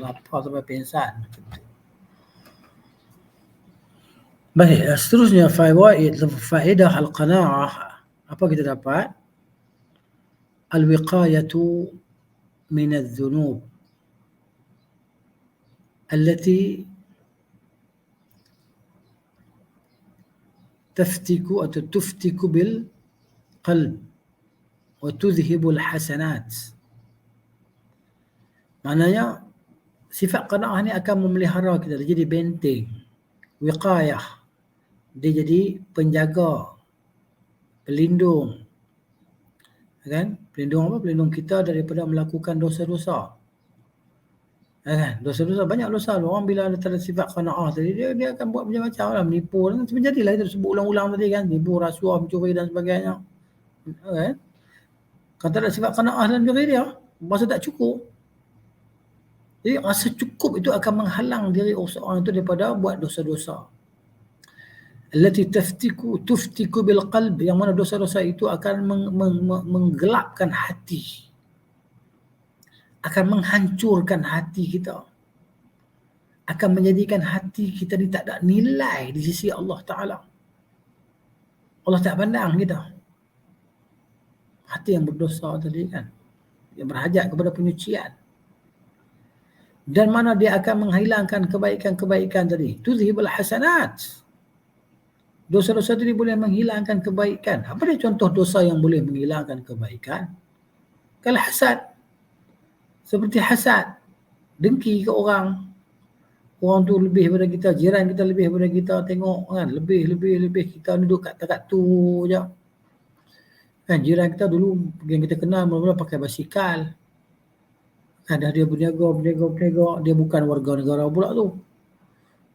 Lapar sampai pengsan. Baik, seterusnya faedah al-qanaah. Apa kita dapat? Al-wiqayatu min adh-dhunub allati taftiku atau tuftiku bil qalb wa tudhhibu al-hasanat. Maknanya sifat qanaah ni akan memelihara kita, dia jadi benteng. Wiqayah, dia jadi penjaga, pelindung. Kan? Pelindung apa? Pelindung kita daripada melakukan dosa-dosa. Kan? Dosa-dosa, banyak dosa. Orang bila ada sifat qanaah tadi, dia akan buat macam-macam lah, menipu. Jadilah itu disebut ulang-ulang tadi kan, menipu, rasuah, mencuri dan sebagainya. Kan? Kalau tak ada sifat qanaah dalam diri dia, rasa tak cukup. Jadi rasa cukup itu akan menghalang diri orang itu daripada buat dosa-dosa. allati tuftiku bil qalb, yang mana dosa-dosa itu akan menggelapkan hati, akan menghancurkan hati kita, akan menjadikan hati kita ni tak ada nilai di sisi Allah Ta'ala. Allah tak pandang kita. Hati yang berdosa tadi kan, yang berhajat kepada penyucian. Dan mana dia akan menghilangkan kebaikan-kebaikan tadi. Tudhibul hasanat. Dosa-dosa tadi boleh menghilangkan kebaikan. Apa dia contoh dosa yang boleh menghilangkan kebaikan? Kalau hasad. Seperti hasad. Dengki ke orang. Orang tu lebih daripada kita, jiran kita lebih daripada kita, tengok kan, lebih kita ni duduk kat tu je. Kan jiran kita dulu yang kita kenal mula-mula pakai basikal. Kan dah dia berniaga, dia bukan warga negara pula tu.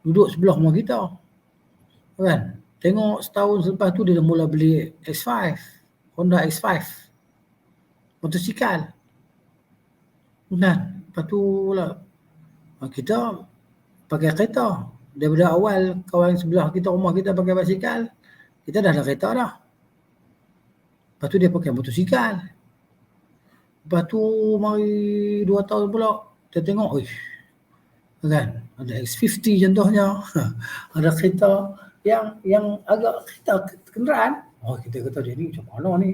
Duduk sebelah rumah kita. Kan? Tengok setahun selepas tu dia dah mula beli X5, Honda X5. Motosikal. Kan? Lepas tu lah kita pakai kereta. Daripada awal kawan sebelah kita, rumah kita pakai basikal, kita dah ada kereta dah. Lepas tu dia pakai motosikal. Lepas tu mari 2 tahun pula kita tengok, kan, ada X50 contohnya. Ada kereta yang agak kereta kenderaan. Kita kata dia ni macam mana ni.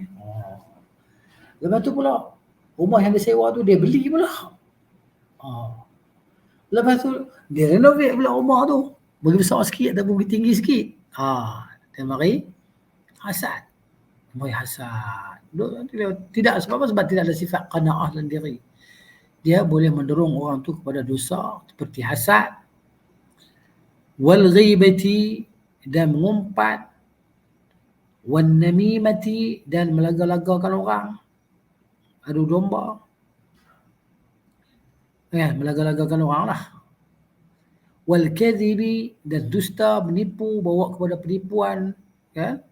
Lepas tu pula rumah yang dia sewa tu dia beli pula. Lepas tu dia renovate pula rumah tu, bagi besar sikit ataupun bagi tinggi sikit. Dia mari hasad. Mari hasad. Tidak sebab tidak ada sifat qanaah dalam diri. Dia boleh mendorong orang tu kepada dosa seperti hasad, wal ghibati, dan mengumpat, wan namimati, dan melaga-lagakan orang, adu domba. Melaga-lagakan orang lah. Wal kadhibi, dan dusta, menipu, bawa kepada penipuan, kan?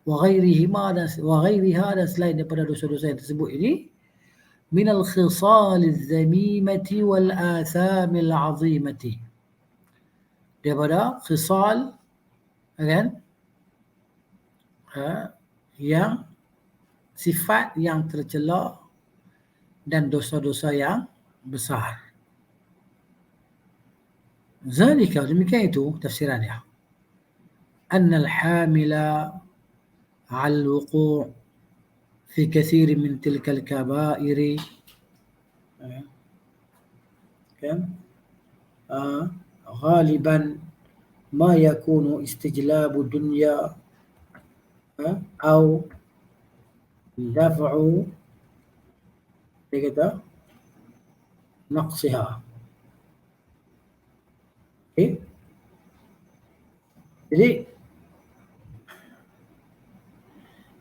Wa ghairiha, dan selain daripada dosa-dosa yang tersebut ini, minal khisaliz zamimati wal athamil azimati, daripada khisal, kan, yang sifat yang tercela dan dosa-dosa yang besar. Zalika, demikian itu tafsirannya. Annal hamila al-wuqu' fi kathir min tilka al-kaba'iri, kan, ghaliban ma yakunu istijlabu dunya atau daf'u, dia kata, naqsiha. Jadi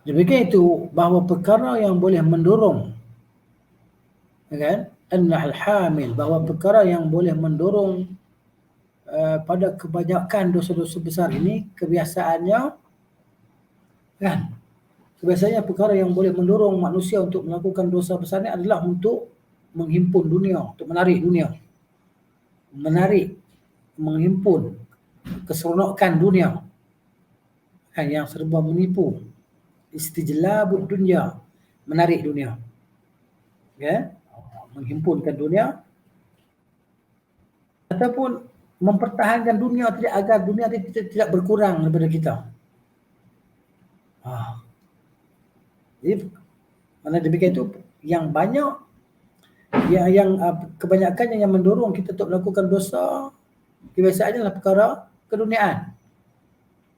demikian itu bahawa perkara yang boleh mendorong, kan, annal hamil, bahawa perkara yang boleh mendorong pada kebanyakan dosa-dosa besar ini, kebiasaannya, kan, kebiasaannya perkara yang boleh mendorong manusia untuk melakukan dosa besar ini adalah untuk menghimpun dunia, untuk menarik dunia, menghimpun keseronokan dunia, kan, yang serba menipu. Istijlabud dunya, menarik dunia, ya, menghimpunkan dunia, ataupun mempertahankan dunia agar dunia tidak berkurang daripada kita. Jadi mana demikian itu yang banyak, yang kebanyakan yang mendorong kita untuk melakukan dosa, kebiasaannya adalah perkara keduniaan.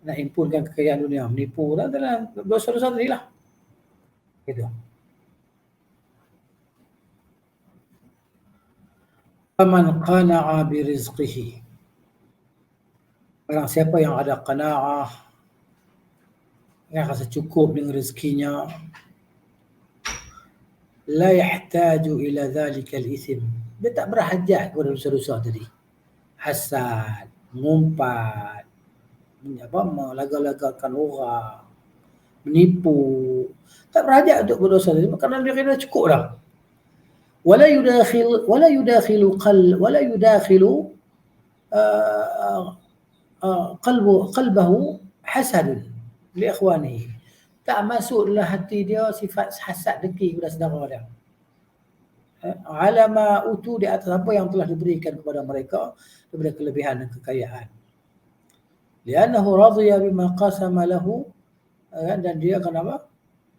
Nak himpunkan kekayaan dunia, menipu, dan dosa-dosa tadi lah. Gitu. Faman qana'a bi rizqihi, barang siapa yang ada qana'ah, yang rasa cukup dengan rezekinya, la yahtaju ila dhalika al-ithm, dia tak berhajat kepada dosa-dosa tadi. Hasad, ngumpat, melaga-lagakan orang, menipu, tak berhajat untuk berdosa tadi, kerana dia dah cukup dah. Wala yudakhilu qalbahu hasadun li ikhwanihi. Tak masuk dalam hati dia sifat hasad dengki kepada saudara dia. Ala ma utu, di atas apa yang telah diberikan kepada mereka daripada kelebihan dan kekayaan. Li'annahu radhiya bima qasama lahu, dan dia kenapa?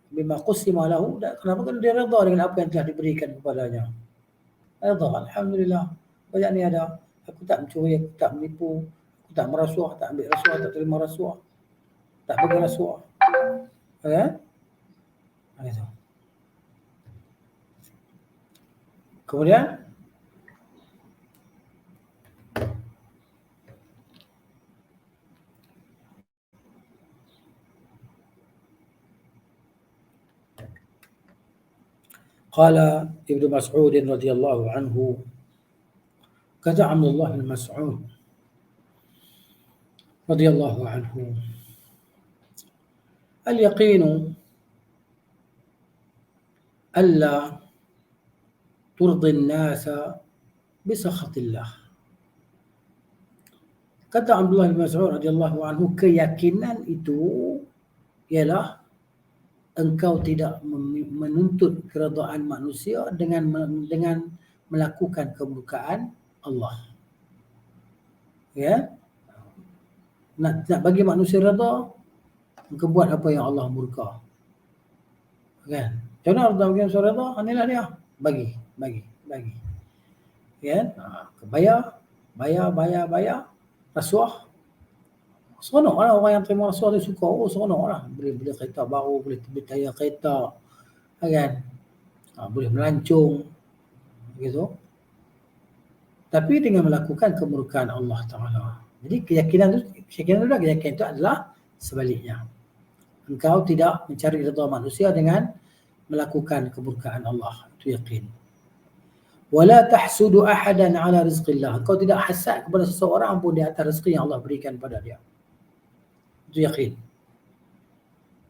Bima qusima lahu, kenapa? Kerana dia redha dengan apa yang telah diberikan kepadanya. Redha, alhamdulillah. Banyak ni ada. Aku tak mencuri, aku tak menipu, aku tak merasuah, tak ambil rasuah, tak terima rasuah, tak bagi rasuah. Itu. Kemudian qala Ibnu Mas'ud radhiyallahu anhu, kata Abdullah bin Mas'ud radhiyallahu anhu, al-yaqinu alla turdi an-nasa bi sakhatillah. Kata Abdullah bin Mas'ud radhiyallahu anhu, keyakinan itu ialah engkau tidak menuntut keredaan manusia dengan melakukan kemurkaan Allah. Ya. Nak bagi manusia redha, engkau buat apa yang Allah murka. Kan? Contoh dalam bagi manusia redha, inilah dia. Bagi. Ya. Bayar rasuah. Seronoklah orang yang terima rasuah dia suka. Oh, seronoklah. Boleh kereta baru, boleh beli tayar kereta. Kan? Boleh melancong. Gitu. Tapi dengan melakukan kemurkaan Allah Ta'ala. Jadi keyakinan itu adalah sebaliknya. Engkau tidak mencari redha manusia dengan melakukan kemurkaan Allah. Itu yakin. Wala tahsudu ahadan ala rizqillah. Engkau tidak hasad kepada seseorang pun di atas rezeki yang Allah berikan pada dia. Itu yakin.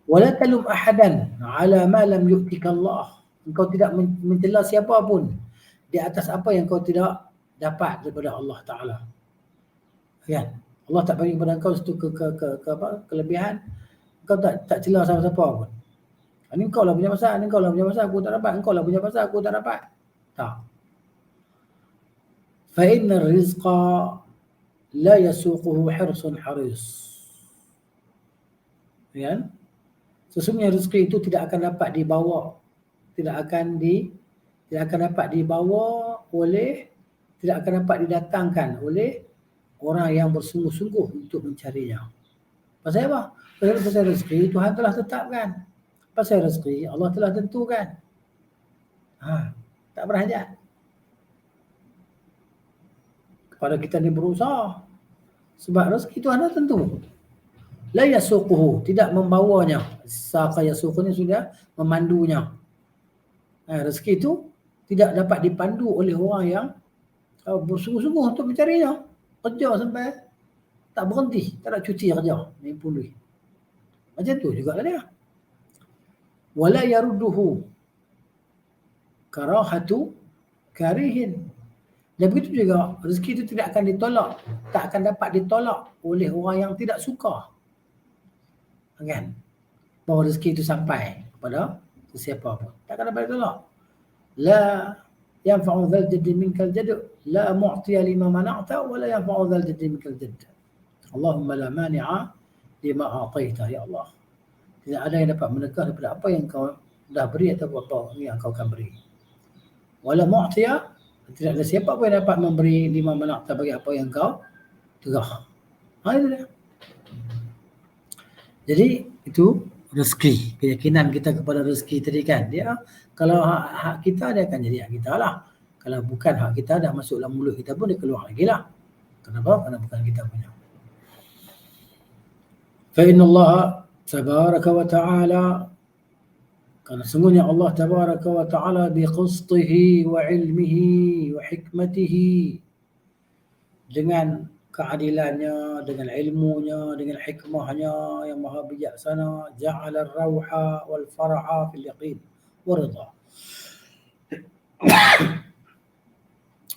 Wala talum ahadan ala ma lam yu'tika Allah. Engkau tidak mencela siapa pun di atas apa yang kau tidak dapat daripada Allah Ta'ala. Kan? Allah tak bagi kepada engkau satu kelebihan, engkau tak cela siapa-siapa pun. Ini engkau lah punya pasal, aku tak dapat. Engkau lah punya pasal, aku tak dapat. Tak. Fa inna rizqa la yasuquhu hirsun haris. Kan? Sesungguhnya rezeki itu tidak akan dapat dibawa didatangkan oleh orang yang bersungguh-sungguh untuk mencarinya. Pasal apa? Pasal rezeki Tuhan telah tetapkan. Pasal rezeki Allah telah tentukan. Tak berhajat kepada kita ni berusaha. Sebab rezeki Tuhan dah tentu. La yasuquhu, tidak membawanya. Saqa yasuqunya sudah memandunya. Rezeki itu tidak dapat dipandu oleh orang yang bersungguh-sungguh untuk mencarinya. Kerja sampai tak berhenti, tak ada cuti kerja, nipu duit. Macam tu juga lah dia. Wala yarudduhu karahatu karihin. Dan begitu juga rezeki itu tidak akan ditolak, tak akan dapat ditolak oleh orang yang tidak suka. Kan? Bahawa rezeki itu sampai kepada sesiapa pun. Tak akan dapat ditolak. La yanfa'u dhal jaddi minkal jaddu, la mu'tiya lima mana'ta, wa la yanfa'u dhal jaddi minkal jadd. Allahumma la mani'a lima a'taita, ya Allah. Tidak ada yang dapat menegah daripada apa yang kau dah beri atau apa yang kau akan beri. Wa la mu'tiya, tidak ada siapa pun yang dapat memberi lima mana'ta, bagi apa yang kau tegah. Itu dia. Jadi itu rezeki, keyakinan kita kepada rezeki tadi kan. Dia kalau hak kita, dia akan jadi hak kita lah. Kalau bukan hak kita, dah masuk dalam mulut kita pun dia keluar lagi lah. Kenapa? Kerana bukan kita punya. Fa inna Allah tabaraka wa ta'ala, karena sungguhnya Allah tabaraka wa ta'ala biqistihi wa ilmihi wa hikmatihi, dengan keadilannya, dengan ilmunya, dengan hikmahnya yang maha bijaksana, ja'ala ar-rauha wal faraha fil yaqin wa ridha.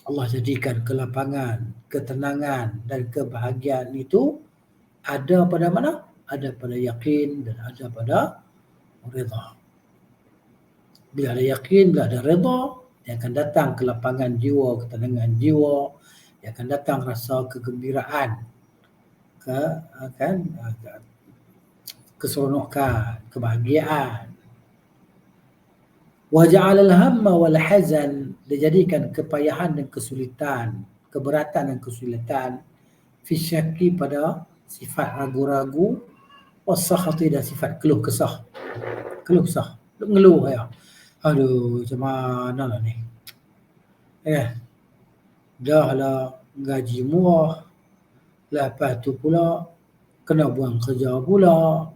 Allah jadikan kelapangan, ketenangan dan kebahagiaan itu ada pada mana? ada pada yakin dan ada pada rida. Bila ada yakin, bila ada rida, dia akan datang kelapangan jiwa, ketenangan jiwa, dia akan datang rasa kegembiraan, keseronokan, kebahagiaan. Wa ja'alal hamma wal hazan, dijadikan kepayahan dan kesulitan, keberatan dan kesulitan, fi syakki pada sifat ragu-ragu, wasakhati dan sifat keluh kesah. Keluh kesah, mengeluh ya. Aduh, macam mana lah ni? Dah lah gaji murah, lepas tu pula kena buang kerja pula.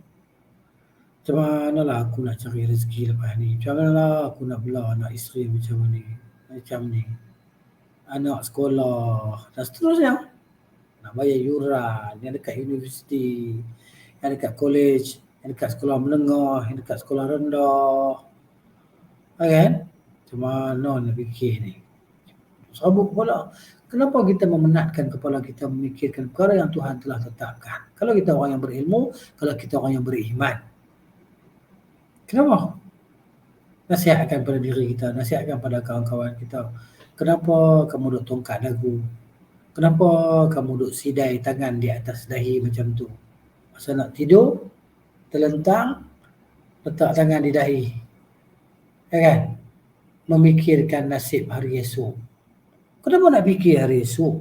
Macam mana lah aku nak cari rezeki lepas ni? Macam mana lah aku nak bela anak isteri macam ni? Anak sekolah dan seterusnya. Nak bayar yuran, yang dekat universiti, yang dekat college, yang dekat sekolah menengah, yang dekat sekolah rendah. Kan? Macam mana nak fikir ni? Sabuk kepala. Kenapa kita memenatkan kepala kita memikirkan perkara yang Tuhan telah tetapkan? Kalau kita orang yang berilmu, kalau kita orang yang beriman. Kenapa? Nasihatkan pada diri kita, nasihatkan pada kawan-kawan kita. Kenapa kamu duk tongkat dagu? Kenapa kamu duk sidai tangan di atas dahi macam tu? Masa nak tidur, terlentang, letak tangan di dahi. Kan? Memikirkan nasib hari esok. Kenapa nak fikir hari esok?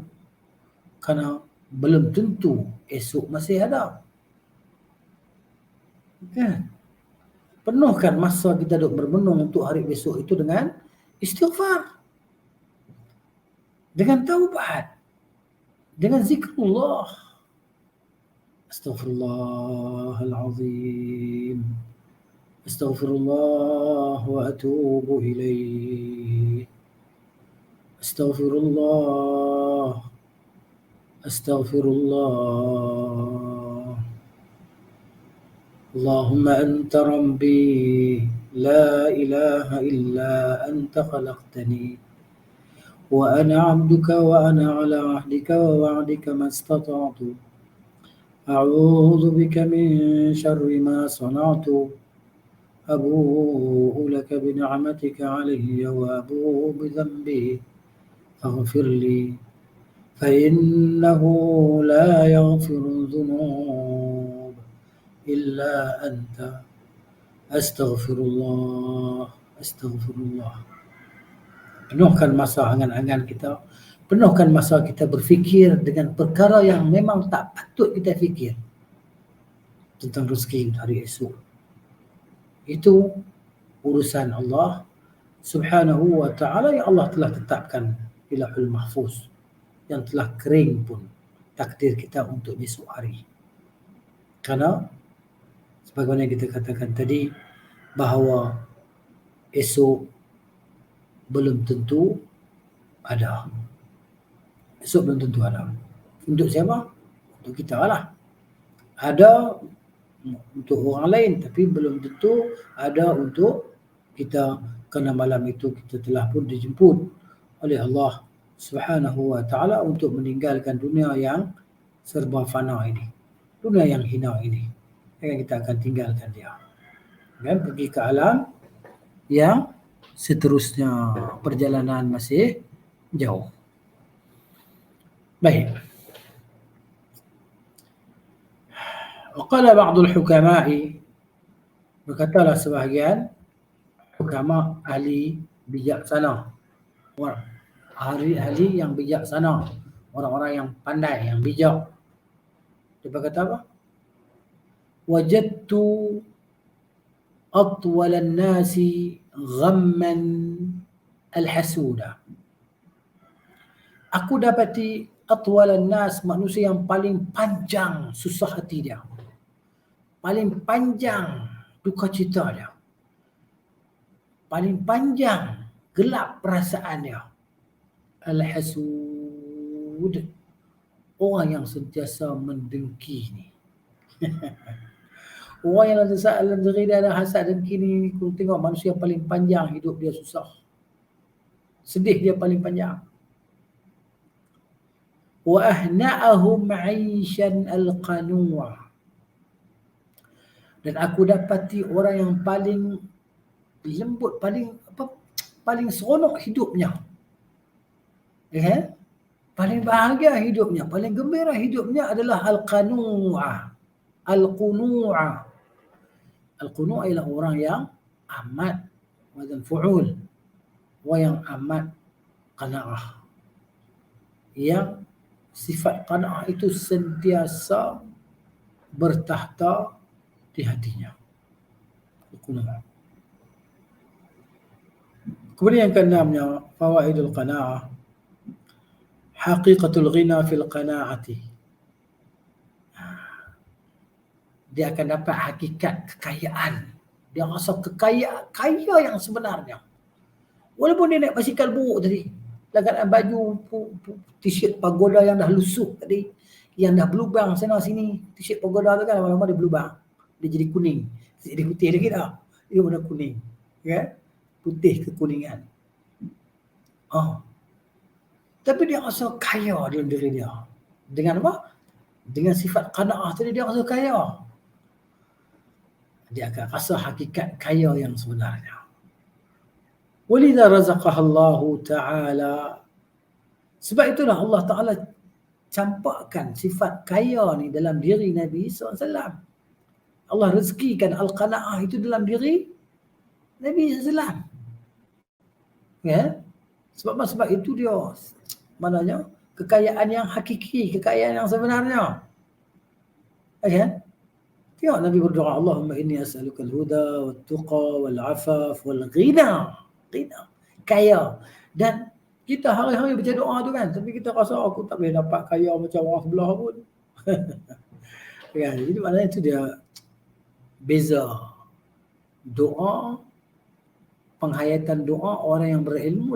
Kerana belum tentu esok masih ada. Kan? Penuhkan masa kita duk bermenung untuk hari besok itu dengan istighfar, dengan taubat, dengan zikrullah. Astaghfirullahalazim, astaghfirullah wa atubu ilaih, astaghfirullah, astaghfirullah. اللهم أنت ربي لا إله إلا أنت خلقتني وأنا عبدك وأنا على عهدك ووعدك ما استطعت أعوذ بك من شر ما صنعت أبوء لك بنعمتك علي وأبوء بذنبي فاغفر لي فإنه لا يغفر الذنوب إلا أنت أستغفر الله أستغفر الله. Penuhkan masa angan-angan kita, penuhkan masa kita berfikir dengan perkara yang memang tak patut kita fikir tentang rezeki hari esok. Itu urusan Allah Subhanahu wa ta'ala yang Allah telah tetapkan di Lauhul Mahfuz, yang telah kering pun takdir kita untuk besok hari. Kerana sebagaimana kita katakan tadi, bahawa esok belum tentu ada. Esok belum tentu ada. Untuk siapa? Untuk kita lah. Ada untuk orang lain, tapi belum tentu ada untuk kita, kerana malam itu kita telah pun dijemput oleh Allah Subhanahu wa ta'ala untuk meninggalkan dunia yang serba fana ini, dunia yang hina ini. Kita akan tinggalkan dia dan pergi ke alam yang seterusnya. Perjalanan masih jauh. Baik. Waqala ba'dul hukama'i, berkatalah sebahagian hukama, ahli bijaksana, ahli yang bijaksana, orang-orang yang pandai, yang bijak. Dia berkata apa? Wajadtu atwalan nasi ghamman al-hasuda. Aku dapati atwalan nas, manusia yang paling panjang susah hati dia, paling panjang duka cita dia, paling panjang gelap perasaan dia. Al-hasud, orang yang sentiasa mendengki ni. Orang yang dalam diri dia ada hasad dengki ni, kau tengok manusia yang paling panjang hidup dia susah, sedih dia paling panjang. Wa ahna'ahum 'aishan al-qanu'a, Dan aku dapati orang yang paling lembut, paling seronok hidupnya. Paling bahagia hidupnya, paling gembira hidupnya adalah al-qanu'ah. Al-qunu'ah. Al-qunu'ah ialah orang yang amat wazan fu'ul. Orang yang amat qana'ah. Yang sifat qana'ah itu sentiasa bertahta di hatinya. Al-qunu'ah. Kemudian yang keenamnya, fawaidul qana'ah. Haqiqatul ghina fil qana'ati. Dia akan dapat hakikat kekayaan. Dia rasa kaya yang sebenarnya. Walaupun dia naik basikal buruk tadi, langganan baju t-shirt pagoda yang dah lusuh tadi, yang dah berlubang sana sini, t-shirt pagoda tu kan lama-lama dia berlubang. Dia jadi kuning. Jadi putih lagi dah. Dia warna kuning. Ya? Putih kekuningan. Tapi dia rasa kaya dalam diri dia. Dengan apa? Dengan sifat qana'ah tadi dia rasa kaya. Dia akan rasa hakikat kaya yang sebenarnya. Walidha razaqaha Allah Ta'ala. Sebab itulah Allah Ta'ala campakkan sifat kaya ni dalam diri Nabi SAW. Allah rezekikan al-qana'ah itu dalam diri Nabi SAW. Ya? Sebab itu dia maknanya kekayaan yang hakiki, kekayaan yang sebenarnya. Ya? Tengok Nabi berdoa, Allahumma inni as'aluka al-huda wal-tuqa wal-afaf wal-ghina. Ghina. Kaya. Dan kita hari-hari baca doa tu kan, tapi kita rasa aku tak boleh dapat kaya macam orang sebelah pun. Kan? Jadi maknanya itu dia beza doa, penghayatan doa orang yang berilmu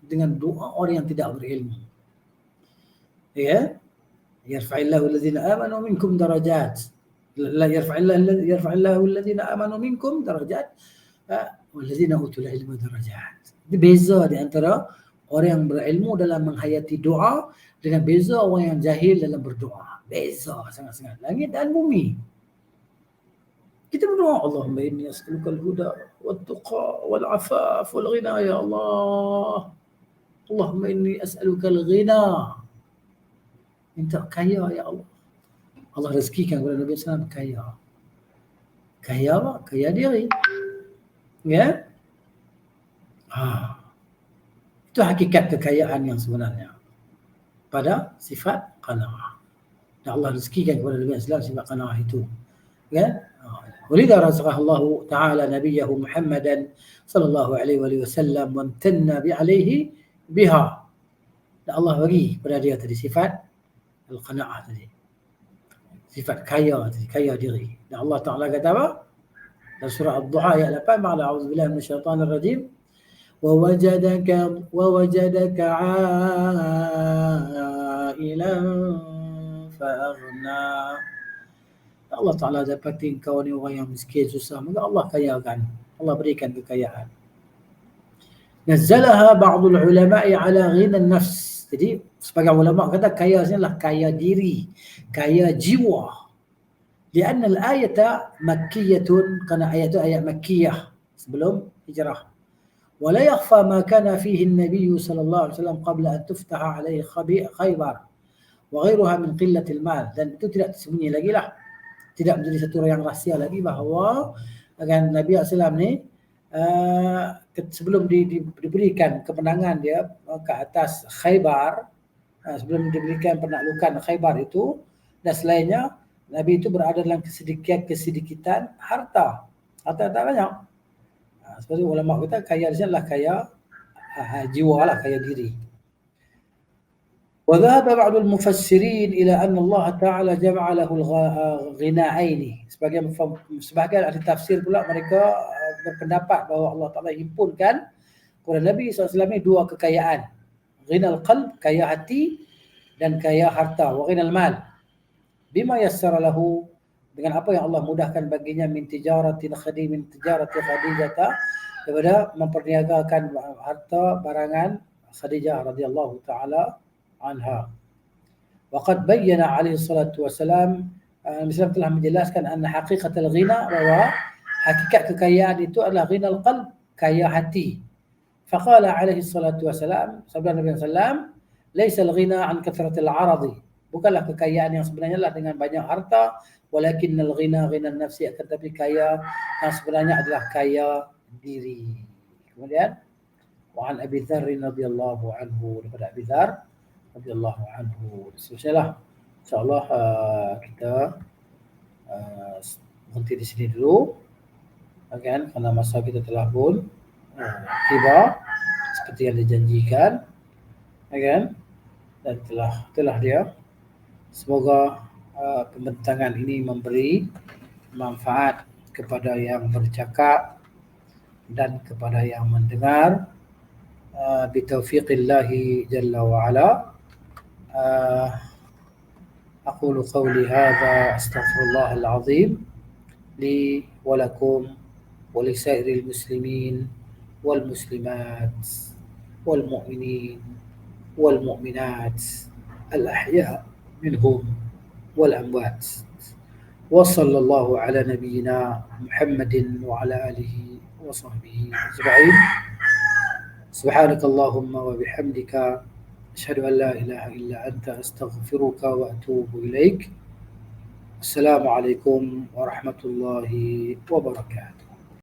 dengan doa orang yang tidak berilmu. Ya? Yarfa'illahu alladhina amanu minkum darajat. La yarfa'illahu alladhina amanu minkum darajat. Walladzina utul ilma darajat. Itu beza di antara orang yang berilmu dalam menghayati doa dengan beza orang yang jahil dalam berdoa. Beza sangat-sangat. Langit dan bumi. Kita berdoa, Allahumma inni as'aluka al-huda wat-tuqa wal-afaf wal-ghina ya Allah. Allahumma inni as'aluka al-ghina. Minta kaya ya Allah. Allah rezekikan kepada Nabi SAW kaya. Kaya apa? Kaya diri. Ya? Itu hakikat kekayaan yang sebenarnya pada sifat qana'ah. Dan Allah rezekikan kepada Nabi SAW sifat qana'ah itu. Ya? Walidha razaqahu Allah Ta'ala nabiyahu Muhammadan sallallahu alaihi wasallam wa amtanna bi'alaihi biha. Dan Allah bagi kepada dia tadi sifat al-qana'ah tadi. Sifat kaya tadi, kaya diri. Dan Allah Ta'ala kata apa? Dalam surah Ad-Duha ayat 8, ma'ala a'udzubillahi minasyaitanir rajim. وَوَجَدَكَ عَائِلًا فَأَغْنَى. Allah Ta'ala dapati engkau ni orang yang miskin, susah, maka Allah kayakan. Allah berikan kekayaan. Nazzalaha ba'dul ulama'i ala ghina nafs. Jadi sebagai ulama kata kaya ni adalah kaya diri, kaya jiwa. Lianna al-ayata makkiyatun, kerana ayat itu ayat makkiyah sebelum hijrah. ولا يخفى ما كان فيه النبي صلى الله عليه وسلم قبل أن تفتح عليه خيبر وغيرها من قلة المال. Dan itu tidak tersembunyi lagi lah, tidak menjadi satu yang rahsia lagi bahawa akan Nabi SAW ni sebelum diberikan kemenangan dia ke atas Khaybar, sebelum diberikan penaklukan Khaybar itu dan selainnya, Nabi itu berada dalam kesedikitan harta tak banyak. Seperti ulama kata kaya di sini adalah kaya jiwa lah, kaya diri. وذهب بعض المفسرين إلى أن الله تعالى جمع له الغناءين. Sebagian ahli tafsir pula mereka berpendapat bahawa Allah Ta'ala himpunkan kepada Nabi SAW ini dua kekayaan. Ghinal qalb, kaya hati, dan kaya harta. Wa ghinal mal, bima yassara lahu, dengan apa yang Allah mudahkan baginya min tijarati Khadijah, daripada memperniagakan harta barangan Khadijah radhiyallahu taala anha. Wa qad bayyana alaihi salatu wasalam Islam telah menjelaskan anna haqiqatul ghina, bahwa hakikat kekayaan itu adalah ghinal qalb, kaya hati. Faqala alaihi salatu wassalam, sabda Nabi sallallahu, laisa al-ghina an kathratil aradi. Bukanlah kekayaan yang sebenarnya adalah dengan banyak harta, walakinnal ghina ghinan nafsi, akan tapi kaya yang sebenarnya adalah kaya diri. Kemudian wa an Abi Dzar radhiyallahu anhu, daripada Abi Dzar radhiyallahu anhu. Seterusnya insyaallah kita berhenti di sini dulu, kan, karena masa kita telah pun tiba seperti yang dijanjikan, kan, dan telah dia. Semoga pembentangan ini memberi manfaat kepada yang bercakap dan kepada yang mendengar, bitaufiqillahi jalla wa ala. أقول قولي هذا أستغفر الله العظيم لي ولكم ولسائر المسلمين والمسلمات والمؤمنين والمؤمنات الأحياء منهم والأموات، وصلى الله على نبينا محمد وعلى آله وصحبه أجمعين. سبحانك اللهم وبحمدك أشهد أن لا إله إلا أنت أستغفرك وأتوب إليك. السلام عليكم ورحمة الله وبركاته.